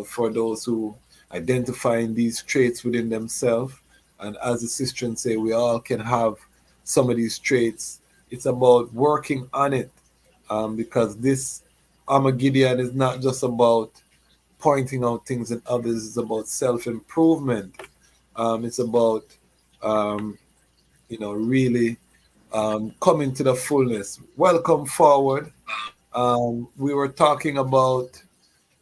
for those who identifying these traits within themselves, and as the sister say, we all can have some of these traits. It's about working on it, because this Armageddon is not just about pointing out things in others. It's about self-improvement. It's about, really coming to the fullness. Welcome forward. We were talking about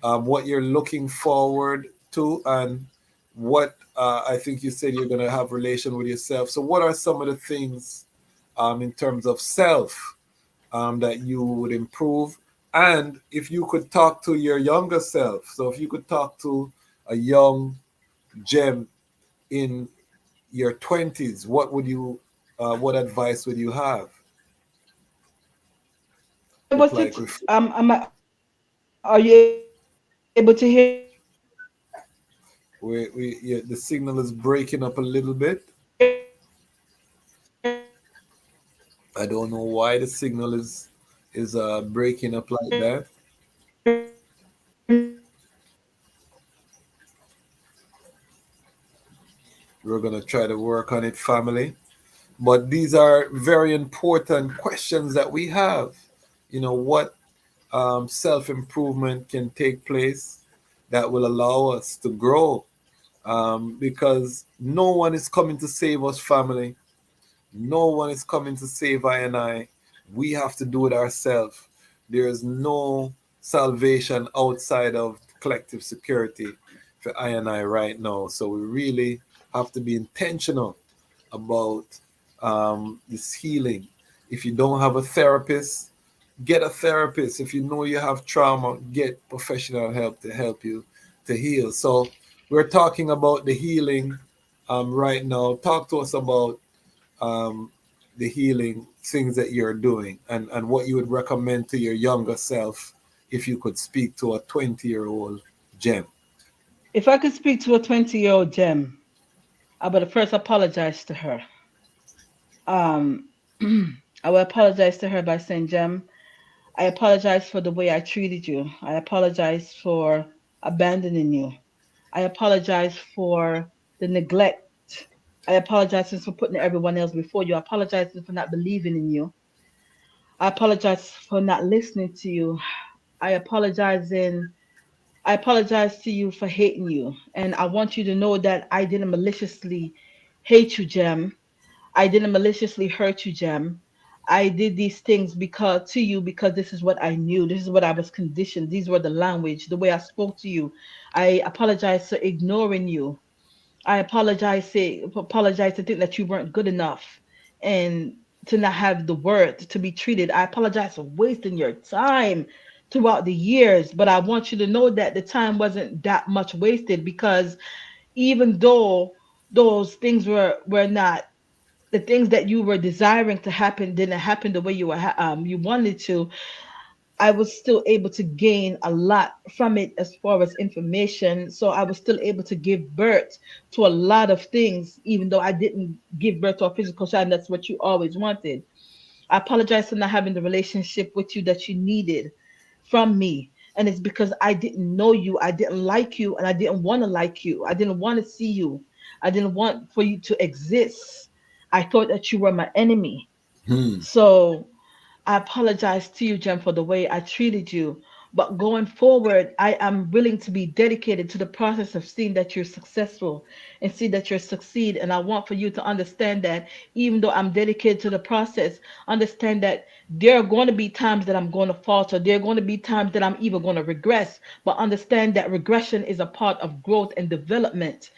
what you're looking forward to, and what I think you said you're going to have relation with yourself. So what are some of the things in terms of self that you would improve? And if you could talk to your younger self, so if you could talk to a young Gem in your 20s, what advice would you have? Look Was like it? Are you able to hear me? the signal is breaking up a little bit. I don't know why the signal is breaking up like that. We're gonna try to work on it, family. But these are very important questions that we have. What self improvement can take place that will allow us to grow, because no one is coming to save us, family. No one is coming to save I and I. We have to do it ourselves. There is no salvation outside of collective security for I and I right now. So we really have to be intentional about this healing. If you don't have a therapist, get a therapist. If you know you have trauma, get professional help to help you to heal. So we're talking about the healing right now. Talk to us about the healing things that you're doing, and what you would recommend to your younger self if you could speak to a 20-year-old Gem. If I could speak to a 20-year-old Gem, I would first apologize to her. Um, I will apologize to her by saying, Gem, I apologize for the way I treated you. I apologize for abandoning you. I apologize for the neglect. I apologize for putting everyone else before you. I apologize for not believing in you. I apologize for not listening to you. I apologize in I apologize to you for hating you. And I want you to know that I didn't maliciously hate you, Gem. I didn't maliciously hurt you, Gem. I did these things because this is what I knew. This is what I was conditioned. These were the language, the way I spoke to you. I apologize for ignoring you. I apologize to think that you weren't good enough and to not have the worth to be treated. I apologize for wasting your time throughout the years, but I want you to know that the time wasn't that much wasted, because even though those things were not the things that you were desiring to happen didn't happen the way you wanted to, I was still able to gain a lot from it as far as information. So I was still able to give birth to a lot of things, even though I didn't give birth to a physical child. And that's what you always wanted. I apologize for not having the relationship with you that you needed from me. And it's because I didn't know you, I didn't like you, and I didn't want to like you. I didn't want to see you. I didn't want for you to exist. I thought that you were my enemy. Hmm. So I apologize to you, Jem, for the way I treated you. But going forward, I am willing to be dedicated to the process of seeing that you're successful and see that you succeed. And I want for you to understand that even though I'm dedicated to the process, understand that there are going to be times that I'm going to falter. There are going to be times that I'm even going to regress. But understand that regression is a part of growth and development.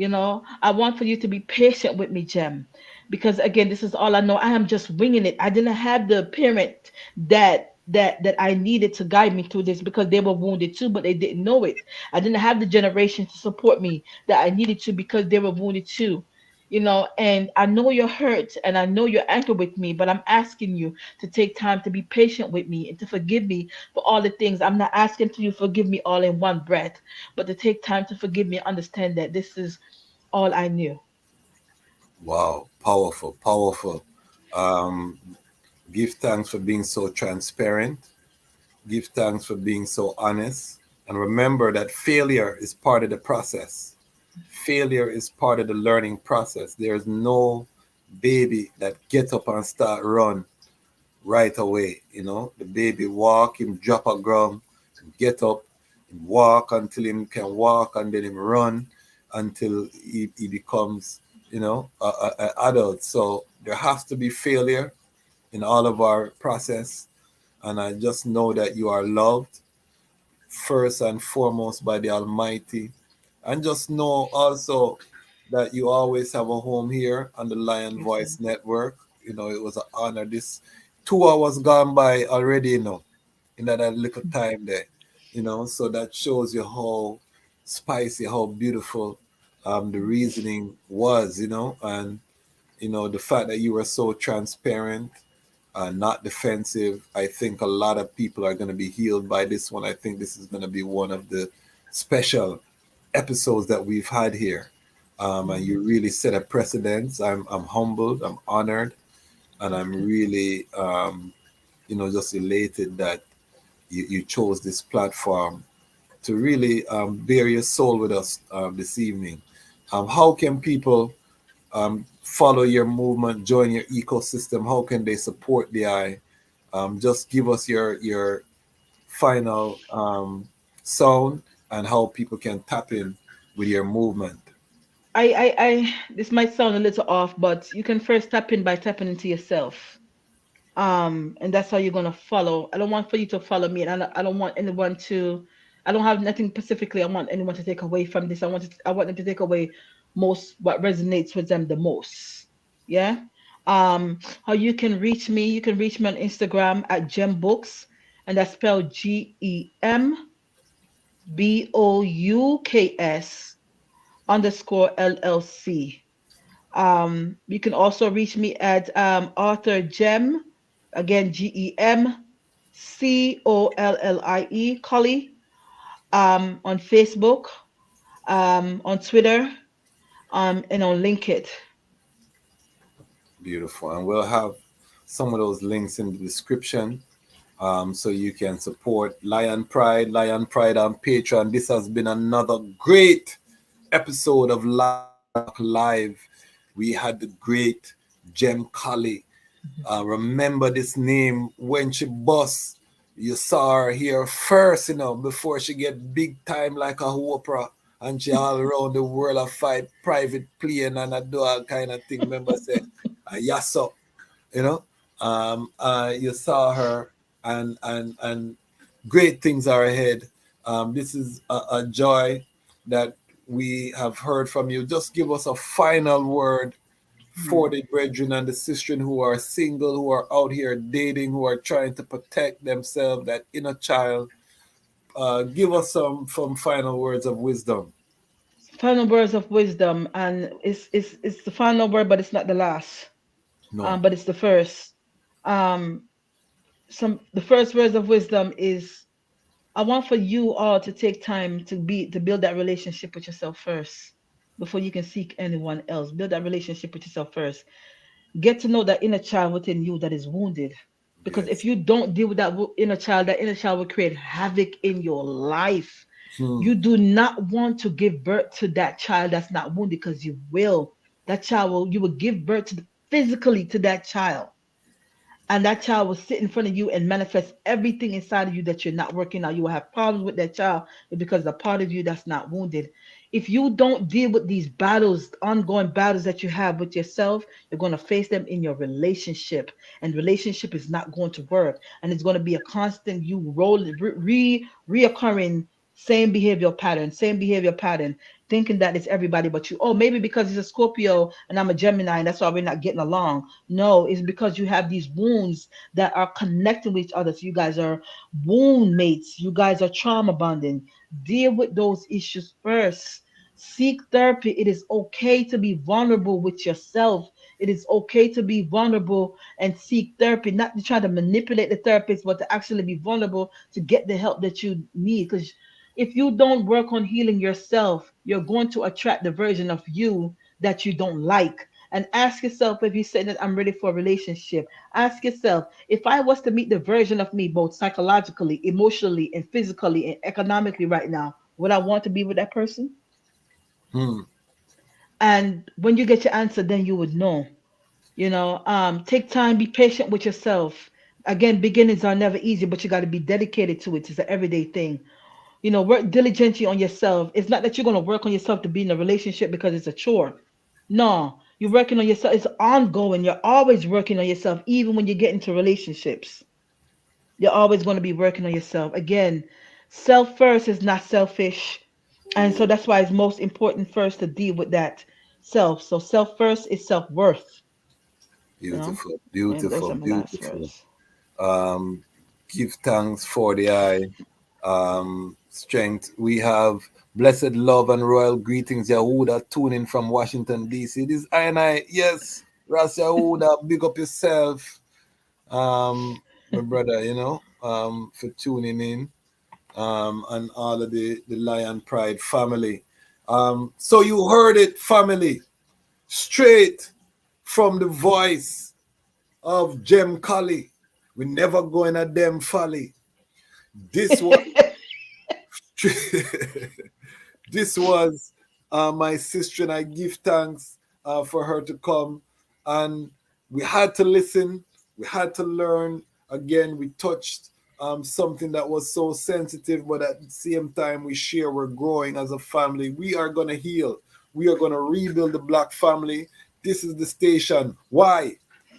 I want for you to be patient with me, Gem, because again, this is all I know. I am just winging it. I didn't have the parent that I needed to guide me through this because they were wounded too, but they didn't know it. I didn't have the generation to support me that I needed to because they were wounded too. And I know you're hurt and I know you're angry with me, but I'm asking you to take time to be patient with me and to forgive me for all the things. I'm not asking to you forgive me all in one breath, but to take time to forgive me and understand that this is all I knew. Wow, powerful, powerful. Um, Give thanks for being so transparent. Give thanks for being so honest. And remember that failure is part of the process. Failure is part of the learning process. There's no baby that get up and start run right away. The baby walk, him drop a ground, get up, him walk until him can walk, and then him run until he becomes, a adult. So there has to be failure in all of our process. And I just know that you are loved first and foremost by the Almighty. And just know also that you always have a home here on the Lion Yes, Voice sir. Network. It was an honor. This 2 hours gone by already, in that little time there. So that shows you how spicy, how beautiful the reasoning was, and the fact that you were so transparent, not defensive. I think a lot of people are going to be healed by this one. I think this is going to be one of the special episodes that we've had here. And you really set a precedence. I'm humbled, I'm honored, and I'm really, just elated that you chose this platform to really bare your soul with us this evening. How can people follow your movement, join your ecosystem? How can they support the eye? Just give us your final sound and how people can tap in with your movement. This might sound a little off, but you can first tap in by tapping into yourself. And that's how you're gonna follow. I don't want for you to follow me, and I don't want anyone to. I don't have nothing specifically. I want anyone to take away from this. I want them to take away most what resonates with them the most. Yeah. How you can reach me? You can reach me on Instagram at Gem Books, and that's spelled GEMBOUKS_LLC. You can also reach me at Author Gem, again GEMCOLLIE, Collie, on Facebook, on Twitter, and on LinkedIn. Beautiful. And we'll have some of those links in the description so you can support Lion Pride on Patreon. This has been another great episode of Live. We had the great Gem Collie. Remember this name when she bust. You saw her here first, before she get big time like a Oprah. And she all around the world of fight private plane and I do all kind of thing. Remember say, yes, sir. You know, you saw her and great things are ahead. This is a joy that we have heard from you. Just give us a final word for the brethren and the sisters who are single, who are out here dating, who are trying to protect themselves, that inner child. Give us some final words of wisdom. Final words of wisdom, and it's the final word, but it's not the last. No. But it's the first. Um, the first words of wisdom is I want for you all to take time to build that relationship with yourself first before you can seek anyone else. Build that relationship with yourself first. Get to know that inner child within you that is wounded. Because if Yes. you don't deal with inner child, that inner child will create havoc in your life. Hmm. You do not want to give birth to that child that's not wounded because you will. You will give birth physically to that child. and that child will sit in front of you and manifest everything inside of you that you're not working on. You will have problems with that child because the part of you that's not wounded. If you don't deal with these battles, ongoing battles that you have with yourself, you're going to face them in your relationship, and relationship is not going to work. And it's going to be a constant you reoccurring same behavior pattern, thinking that it's everybody but you. Oh, maybe because he's a Scorpio and I'm a Gemini, and that's why we're not getting along. No, it's because you have these wounds that are connecting with each other. So you guys are wound mates. You guys are trauma bonding. Deal with those issues first. Seek therapy. It is okay to be vulnerable with yourself. It is okay to be vulnerable and seek therapy, not to try to manipulate the therapist, but to actually be vulnerable to get the help that you need. Because if you don't work on healing yourself, you're going to attract the version of you that you don't like. And ask yourself, if you say that I'm ready for a relationship, ask yourself, if I was to meet the version of me, both psychologically, emotionally, and physically, and economically right now, would I want to be with that person? And when you get your answer, then you would know. Take time, be patient with yourself. Again, beginnings are never easy, but you got to be dedicated to it. It's an everyday thing. Work diligently on yourself. It's not that you're going to work on yourself to be in a relationship because it's a chore. No, you're working on yourself. It's ongoing. You're always working on yourself, even when you get into relationships. You're always going to be working on yourself. Again, self first is not selfish. And so that's why it's most important first to deal with that self. So self first is self worth. Beautiful, And those beautiful, are my last beautiful. words. Give thanks for the eye. Strength. We have blessed love and royal greetings, Yahuda, tuning from Washington, D.C. This I and I, yes, Ras Yahuda, big up yourself, my brother, for tuning in, and all of the Lion Pride family. So you heard it, family, straight from the voice of Gem Collie. We never go in a damn folly. This was this was my sister, and I give thanks for her to come. And we had to listen, we had to learn. Again, we touched something that was so sensitive, but at the same time, we're growing as a family. We are going to heal. We are going to rebuild the Black family. This is the station. Why?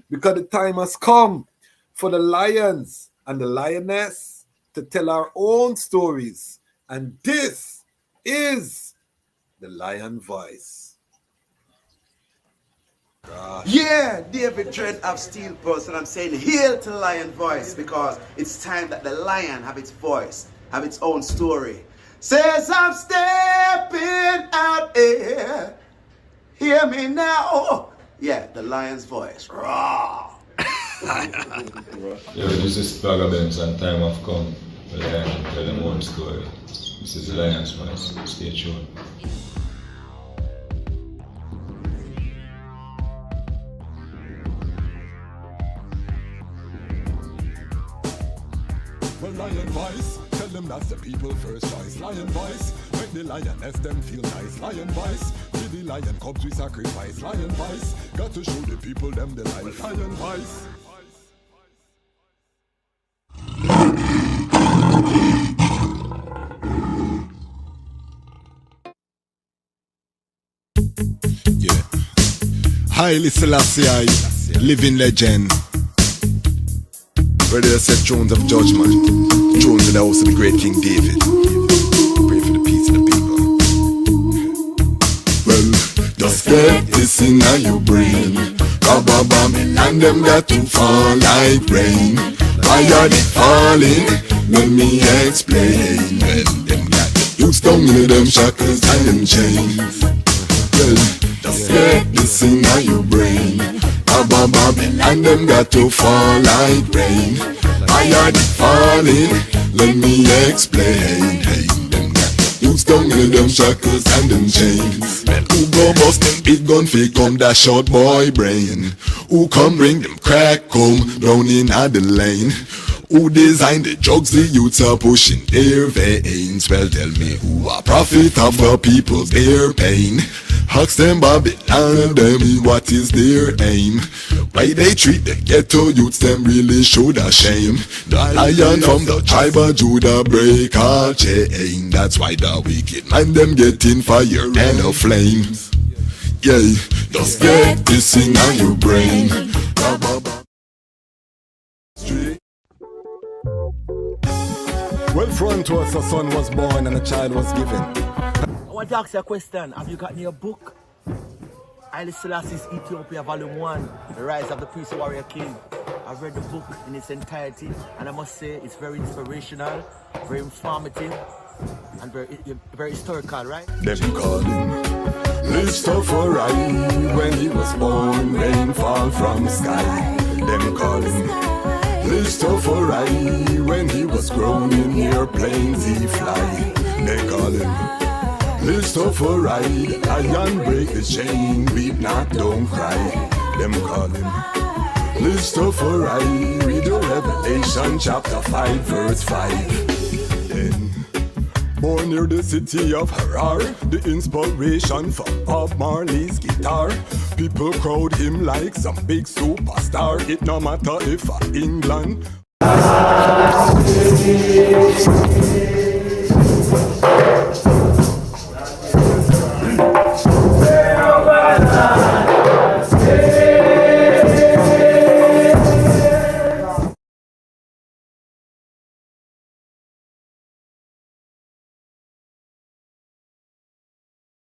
Because the time has come for the lions and the lioness to tell our own stories. And this is the Lion Voice. Yeah, David Dread of Steel Pulse, and I'm saying hail to the Lion Voice, because it's time that the lion have its voice, have its own story. Says I'm stepping out here. Hear me now. Yeah, the lion's voice. Raw. Yo, this is Vagabonds and time have come. The lion tell them one story. This is the Lion's Voice. Stay tuned. Well, Lion Voice, tell them that's the people first choice. Lion Voice, make the lioness them feel nice. Lion Voice, with the lion cubs we sacrifice. Lion Voice, got to show the people them the life. Lion Voice. Yeah. Haile Selassie, living legend. Ready to set thrones of judgment, thrones in the house of the great King David. Pray for the peace of the people. Well, just get this in your brain. And them got to fall like rain. Why are they falling? Let me explain. Well, them got used down in them shackles and them chains. Well, just get this in your brain. And them got to fall like rain. Why are they falling? Let me explain. Hey, them got used down in them shackles and them chains. Well, who go bust them big gun fake come that short boy brain? Who come bring them crack home down in the lane? Who designed the drugs the youths are pushing their veins? Well, tell me who a prophet of the people's their pain. Ask them Babylon, tell me what is their aim. Why they treat the ghetto youths, them really should a shame. The lion from the tribe of Judah break our chain. That's why the wicked man them get in fire and a flames. Yeah, just get this in on your brain. Well, front to us, a son was born and a child was given. I want to ask you a question. Have you got your book? Haile Selassie's Ethiopia Volume 1, The Rise of the Priest Warrior King. I've read the book in its entirety, and I must say it's very inspirational, very informative, and very historical, right? Them call him Listopherai. When he was born, rain fall from sky. Them call him Listopherai. When he was grown in airplanes he fly. They call him Listopherai. Lion break the chain, weep not, don't cry. Them call him Listopherai. Read the Revelation chapter 5 verse 5. Then born near the city of Harar, the inspiration from Bob Marley's guitar. People crowd him like some big superstar. It no matter if England